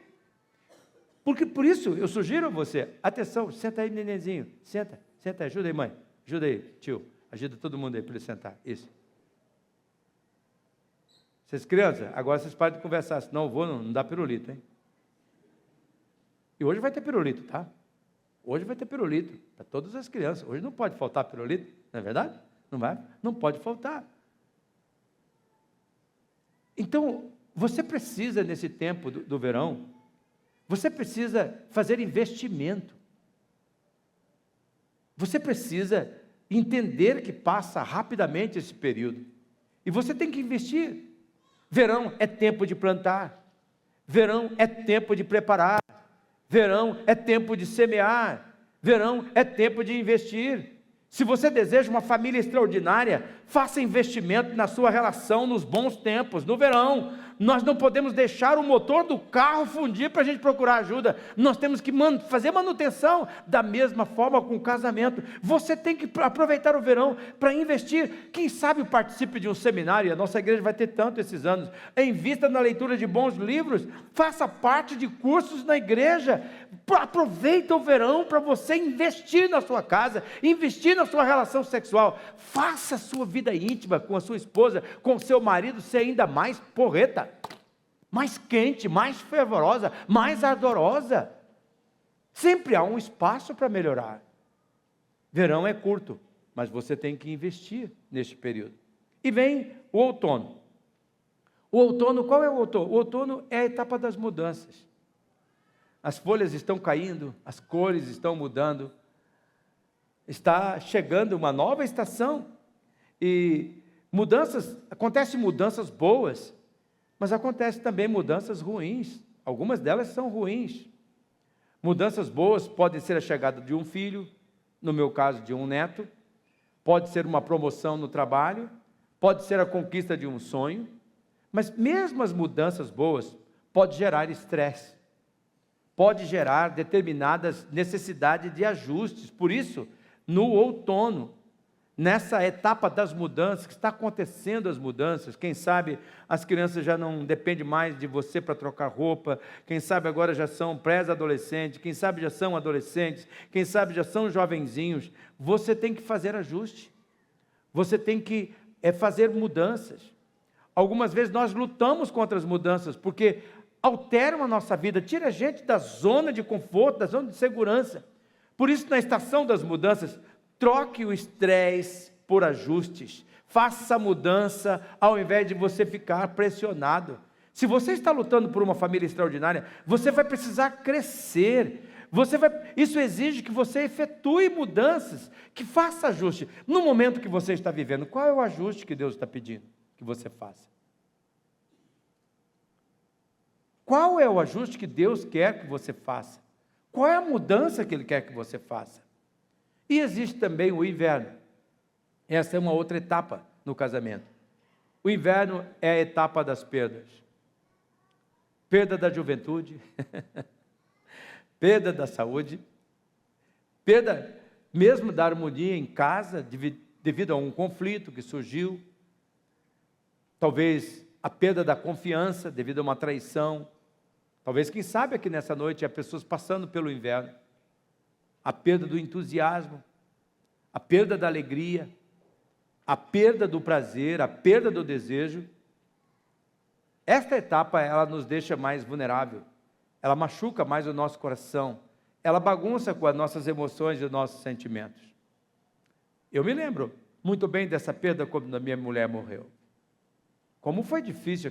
Porque por isso eu sugiro a você, atenção, senta aí, nenenzinho, senta, ajuda aí, mãe, ajuda aí, tio. Ajuda todo mundo aí para ele sentar. Isso. Vocês crianças, agora vocês param de conversar, senão eu vou, não dá pirulito, hein? E hoje vai ter pirulito, tá? Hoje vai ter pirulito para todas as crianças. Hoje não pode faltar pirulito, não é verdade? Não vai? Não pode faltar. Então, você precisa, nesse tempo do verão, você precisa fazer investimento. Você precisa entender que passa rapidamente esse período. E você tem que investir. Verão é tempo de plantar. Verão é tempo de preparar. Verão é tempo de semear. Verão é tempo de investir. Se você deseja uma família extraordinária, faça investimento na sua relação nos bons tempos, no verão. Nós não podemos deixar o motor do carro fundir para a gente procurar ajuda. Nós temos que fazer manutenção da mesma forma com o casamento. Você tem que aproveitar o verão para investir. Quem sabe participe de um seminário, a nossa igreja vai ter tanto esses anos. Invista na leitura de bons livros, faça parte de cursos na igreja. Aproveita o verão para você investir na sua casa, investir na sua relação sexual. Faça a sua vida íntima com a sua esposa, com o seu marido ser ainda mais porreta, mais quente, mais fervorosa, mais ardorosa. Sempre há um espaço para melhorar. Verão é curto, mas você tem que investir neste período. E vem o outono. O outono, qual é o outono? O outono é a etapa das mudanças. As folhas estão caindo, as cores estão mudando. Está chegando uma nova estação. E acontecem mudanças boas, mas acontecem também mudanças ruins. Algumas delas são ruins. Mudanças boas podem ser a chegada de um filho, no meu caso de um neto, pode ser uma promoção no trabalho, pode ser a conquista de um sonho, mas mesmo as mudanças boas podem gerar estresse, pode gerar determinadas necessidades de ajustes. Por isso, no outono, nessa etapa das mudanças, que está acontecendo as mudanças, quem sabe as crianças já não dependem mais de você para trocar roupa, quem sabe agora já são pré-adolescentes, quem sabe já são adolescentes, quem sabe já são jovenzinhos, você tem que fazer ajuste, você tem que fazer mudanças. Algumas vezes nós lutamos contra as mudanças, porque alteram a nossa vida, tira a gente da zona de conforto, da zona de segurança. Por isso, na estação das mudanças, troque o estresse por ajustes. Faça a mudança ao invés de você ficar pressionado. Se você está lutando por uma família extraordinária, você vai precisar crescer. Isso exige que você efetue mudanças, que faça ajuste. No momento que você está vivendo, qual é o ajuste que Deus está pedindo que você faça? Qual é o ajuste que Deus quer que você faça? Qual é a mudança que Ele quer que você faça? E existe também o inverno. Essa é uma outra etapa no casamento. O inverno é a etapa das perdas. Perda da juventude, perda da saúde, perda mesmo da harmonia em casa, devido a um conflito que surgiu, talvez a perda da confiança devido a uma traição, talvez, quem sabe, aqui nessa noite há pessoas passando pelo inverno, a perda do entusiasmo, a perda da alegria, a perda do prazer, a perda do desejo. Esta etapa, ela nos deixa mais vulnerável, ela machuca mais o nosso coração, ela bagunça com as nossas emoções e os nossos sentimentos. Eu me lembro muito bem dessa perda quando a minha mulher morreu. Como foi difícil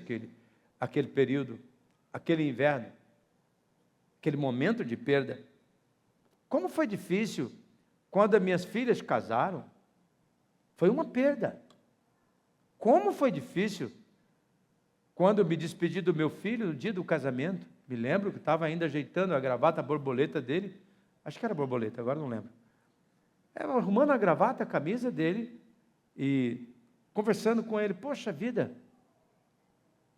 aquele período, aquele inverno, aquele momento de perda. Como foi difícil quando as minhas filhas casaram. Foi uma perda. Como foi difícil quando eu me despedi do meu filho no dia do casamento. Me lembro que estava ainda ajeitando a gravata, a borboleta dele. Acho que era borboleta, agora não lembro. Ela arrumando a gravata, a camisa dele e conversando com ele. Poxa vida,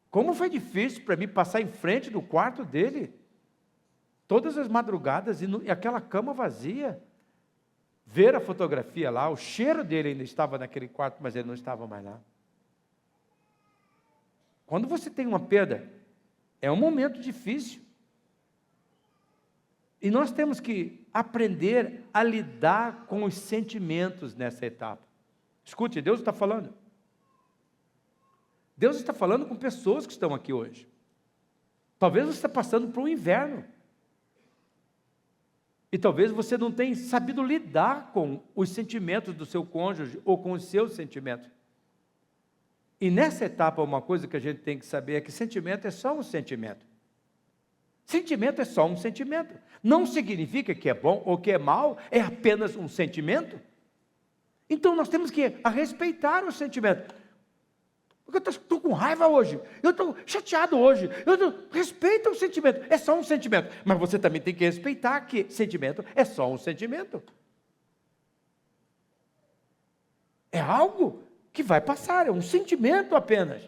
como foi difícil para mim passar em frente do quarto dele, todas as madrugadas, e aquela cama vazia, ver a fotografia lá, o cheiro dele ainda estava naquele quarto, mas ele não estava mais lá. Quando você tem uma perda, é um momento difícil. E nós temos que aprender a lidar com os sentimentos nessa etapa. Escute, Deus está falando. Deus está falando com pessoas que estão aqui hoje. Talvez você está passando por um inverno. E talvez você não tenha sabido lidar com os sentimentos do seu cônjuge ou com os seus sentimentos. E nessa etapa, uma coisa que a gente tem que saber é que sentimento é só um sentimento. Sentimento é só um sentimento. Não significa que é bom ou que é mal, é apenas um sentimento. Então nós temos que respeitar o sentimento. Porque eu estou com raiva hoje, eu estou chateado hoje, respeita o sentimento, é só um sentimento. Mas você também tem que respeitar que sentimento é só um sentimento. É algo que vai passar, é um sentimento apenas.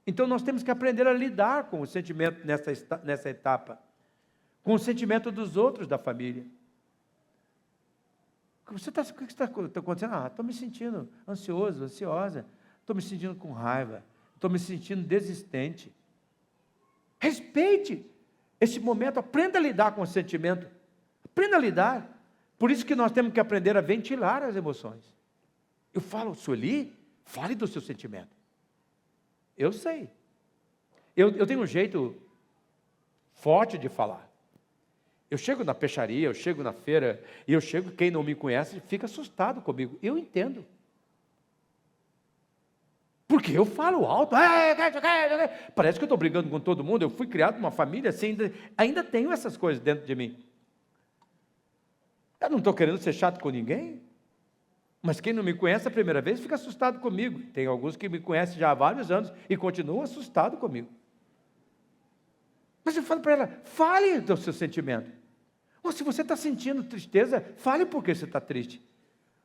Então nós temos que aprender a lidar com o sentimento nessa etapa, com o sentimento dos outros da família. O que está acontecendo? Estou me sentindo ansioso, ansiosa, estou me sentindo com raiva, estou me sentindo desistente. Respeite esse momento, aprenda a lidar com o sentimento, aprenda a lidar. Por isso que nós temos que aprender a ventilar as emoções. Eu falo, Sueli, fale do seu sentimento. Eu sei. Eu tenho um jeito forte de falar. Eu chego na peixaria, eu chego na feira, e quem não me conhece fica assustado comigo. Eu entendo. Porque eu falo alto. Parece que eu estou brigando com todo mundo. Eu fui criado numa família assim, ainda tenho essas coisas dentro de mim. Eu não estou querendo ser chato com ninguém. Mas quem não me conhece a primeira vez fica assustado comigo. Tem alguns que me conhecem já há vários anos e continuam assustados comigo. Mas eu falo para ela, fale do seu sentimento. Ou se você está sentindo tristeza, fale porque você está triste.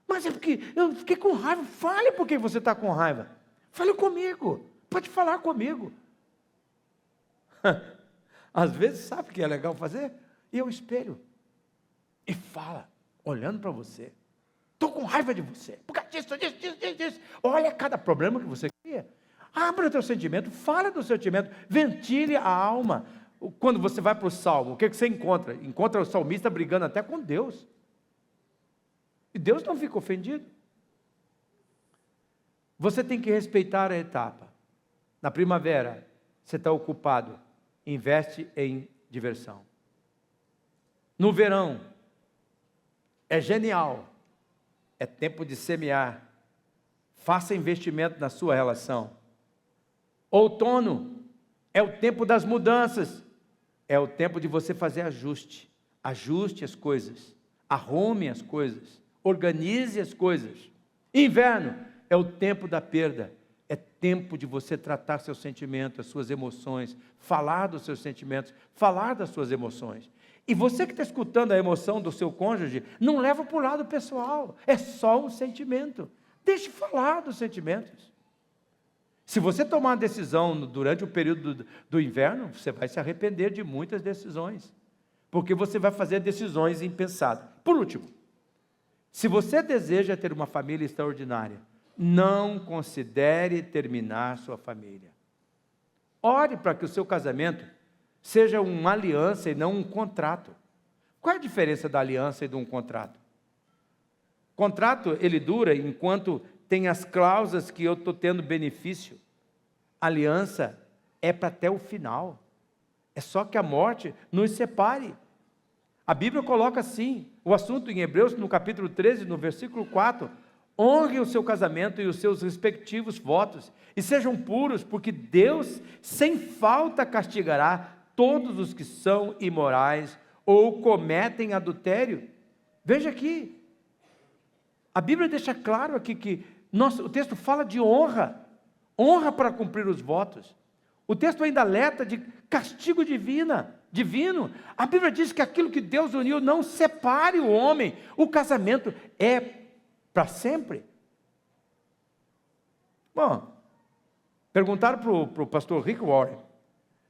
Mas é porque eu fiquei com raiva, fale porque você está com raiva. Fale comigo, pode falar comigo. Às vezes, sabe o que é legal fazer? Ir ao espelho e fala, olhando para você. Estou com raiva de você, por causa disso. Olha cada problema que você cria. Abra o teu sentimento, fala do seu sentimento, ventile a alma. Quando você vai para o Salmo, o que você encontra? Encontra o salmista brigando até com Deus. E Deus não fica ofendido. Você tem que respeitar a etapa. Na primavera, você está ocupado, investe em diversão. No verão, é genial. É tempo de semear. Faça investimento na sua relação. Outono é o tempo das mudanças. É o tempo de você fazer ajuste. Ajuste as coisas. Arrume as coisas. Organize as coisas. Inverno é o tempo da perda. É tempo de você tratar seus sentimentos, as suas emoções. Falar dos seus sentimentos. Falar das suas emoções. E você que está escutando a emoção do seu cônjuge, não leva para o lado pessoal, é só um sentimento. Deixe falar dos sentimentos. Se você tomar uma decisão durante o período do inverno, você vai se arrepender de muitas decisões, porque você vai fazer decisões impensadas. Por último, Se você deseja ter uma família extraordinária, não considere terminar sua família. Ore para que o seu casamento seja uma aliança e não um contrato. Qual é a diferença da aliança e de um contrato? Contrato, ele dura enquanto tem as cláusulas que eu estou tendo benefício. Aliança é para até o final. É só que a morte nos separe. A Bíblia coloca assim, o assunto em Hebreus, no capítulo 13, no versículo 4, honre o seu casamento e os seus respectivos votos, e sejam puros, porque Deus, sem falta, castigará todos os que são imorais ou cometem adultério. Veja aqui, a Bíblia deixa claro aqui que o texto fala de honra, honra para cumprir os votos. O texto ainda alerta de castigo divino. A Bíblia diz que aquilo que Deus uniu não separe o homem. O casamento é para sempre. Bom, perguntaram para o pastor Rick Warren,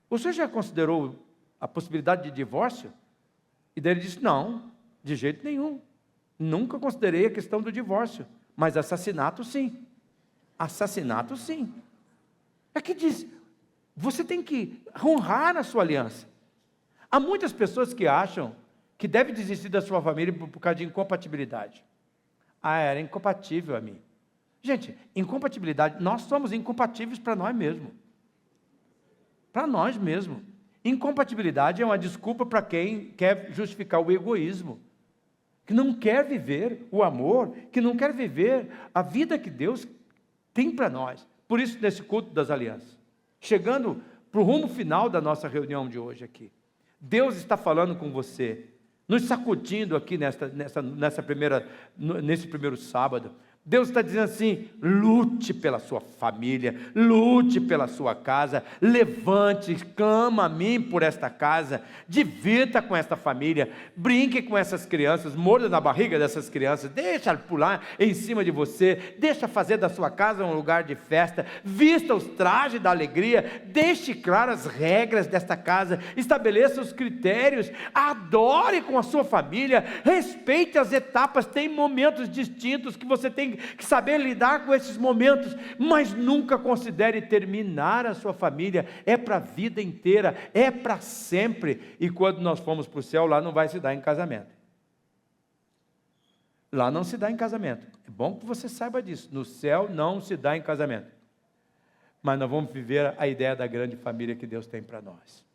você já considerou a possibilidade de divórcio? E daí ele disse, não, de jeito nenhum. Nunca considerei a questão do divórcio, mas assassinato sim. Assassinato sim. Aqui diz, você tem que honrar a sua aliança. Há muitas pessoas que acham que deve desistir da sua família por causa de incompatibilidade. Era incompatível a mim. Gente, incompatibilidade, nós somos incompatíveis para nós mesmos. Para nós mesmos. Incompatibilidade é uma desculpa para quem quer justificar o egoísmo, que não quer viver o amor, que não quer viver a vida que Deus tem para nós. Por isso, nesse culto das alianças, chegando para o rumo final da nossa reunião de hoje aqui, Deus está falando com você, nos sacudindo aqui nesse primeiro sábado. Deus está dizendo assim, lute pela sua família, lute pela sua casa, levante, clama a mim por esta casa, divirta com esta família, brinque com essas crianças, morda na barriga dessas crianças, deixa pular em cima de você, deixa fazer da sua casa um lugar de festa, vista os trajes da alegria, deixe claras as regras desta casa, estabeleça os critérios, adore com a sua família, respeite as etapas, tem momentos distintos que você tem que saber lidar com esses momentos, mas nunca considere terminar a sua família, é para a vida inteira, é para sempre, e quando nós formos para o céu, lá não vai se dar em casamento, lá não se dá em casamento, é bom que você saiba disso, no céu não se dá em casamento, mas nós vamos viver a ideia da grande família que Deus tem para nós.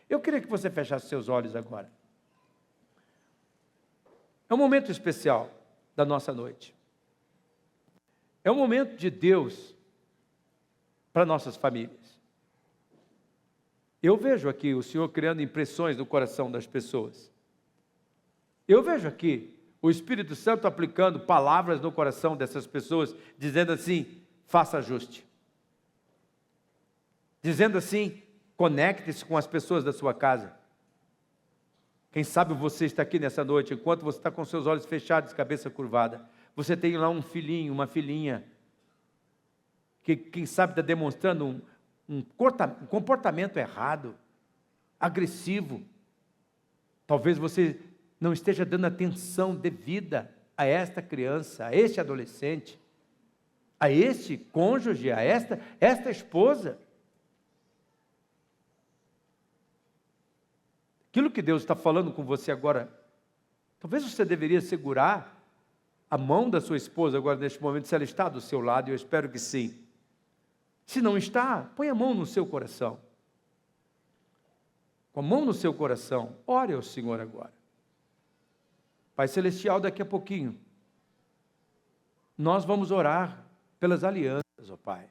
Eu queria que você fechasse seus olhos agora, é um momento especial da nossa noite, é um momento de Deus para nossas famílias. Eu vejo aqui o Senhor criando impressões no coração das pessoas. Eu vejo aqui o Espírito Santo aplicando palavras no coração dessas pessoas, dizendo assim, faça ajuste. Dizendo assim, conecte-se com as pessoas da sua casa. Quem sabe você está aqui nessa noite, enquanto você está com seus olhos fechados, cabeça curvada, você tem lá um filhinho, uma filhinha, que quem sabe está demonstrando um comportamento errado, agressivo. Talvez você não esteja dando atenção devida a esta criança, a este adolescente, a este cônjuge, a esta esposa. Aquilo que Deus está falando com você agora, talvez você deveria segurar a mão da sua esposa agora neste momento, se ela está do seu lado, e eu espero que sim. Se não está, põe a mão no seu coração. Com a mão no seu coração, ore ao Senhor agora. Pai Celestial, daqui a pouquinho, nós vamos orar pelas alianças, ó Pai.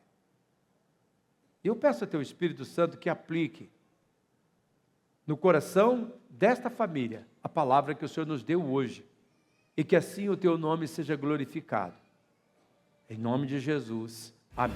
E eu peço a Teu Espírito Santo que aplique no coração desta família a palavra que o Senhor nos deu hoje. E que assim o Teu nome seja glorificado. Em nome de Jesus. Amém.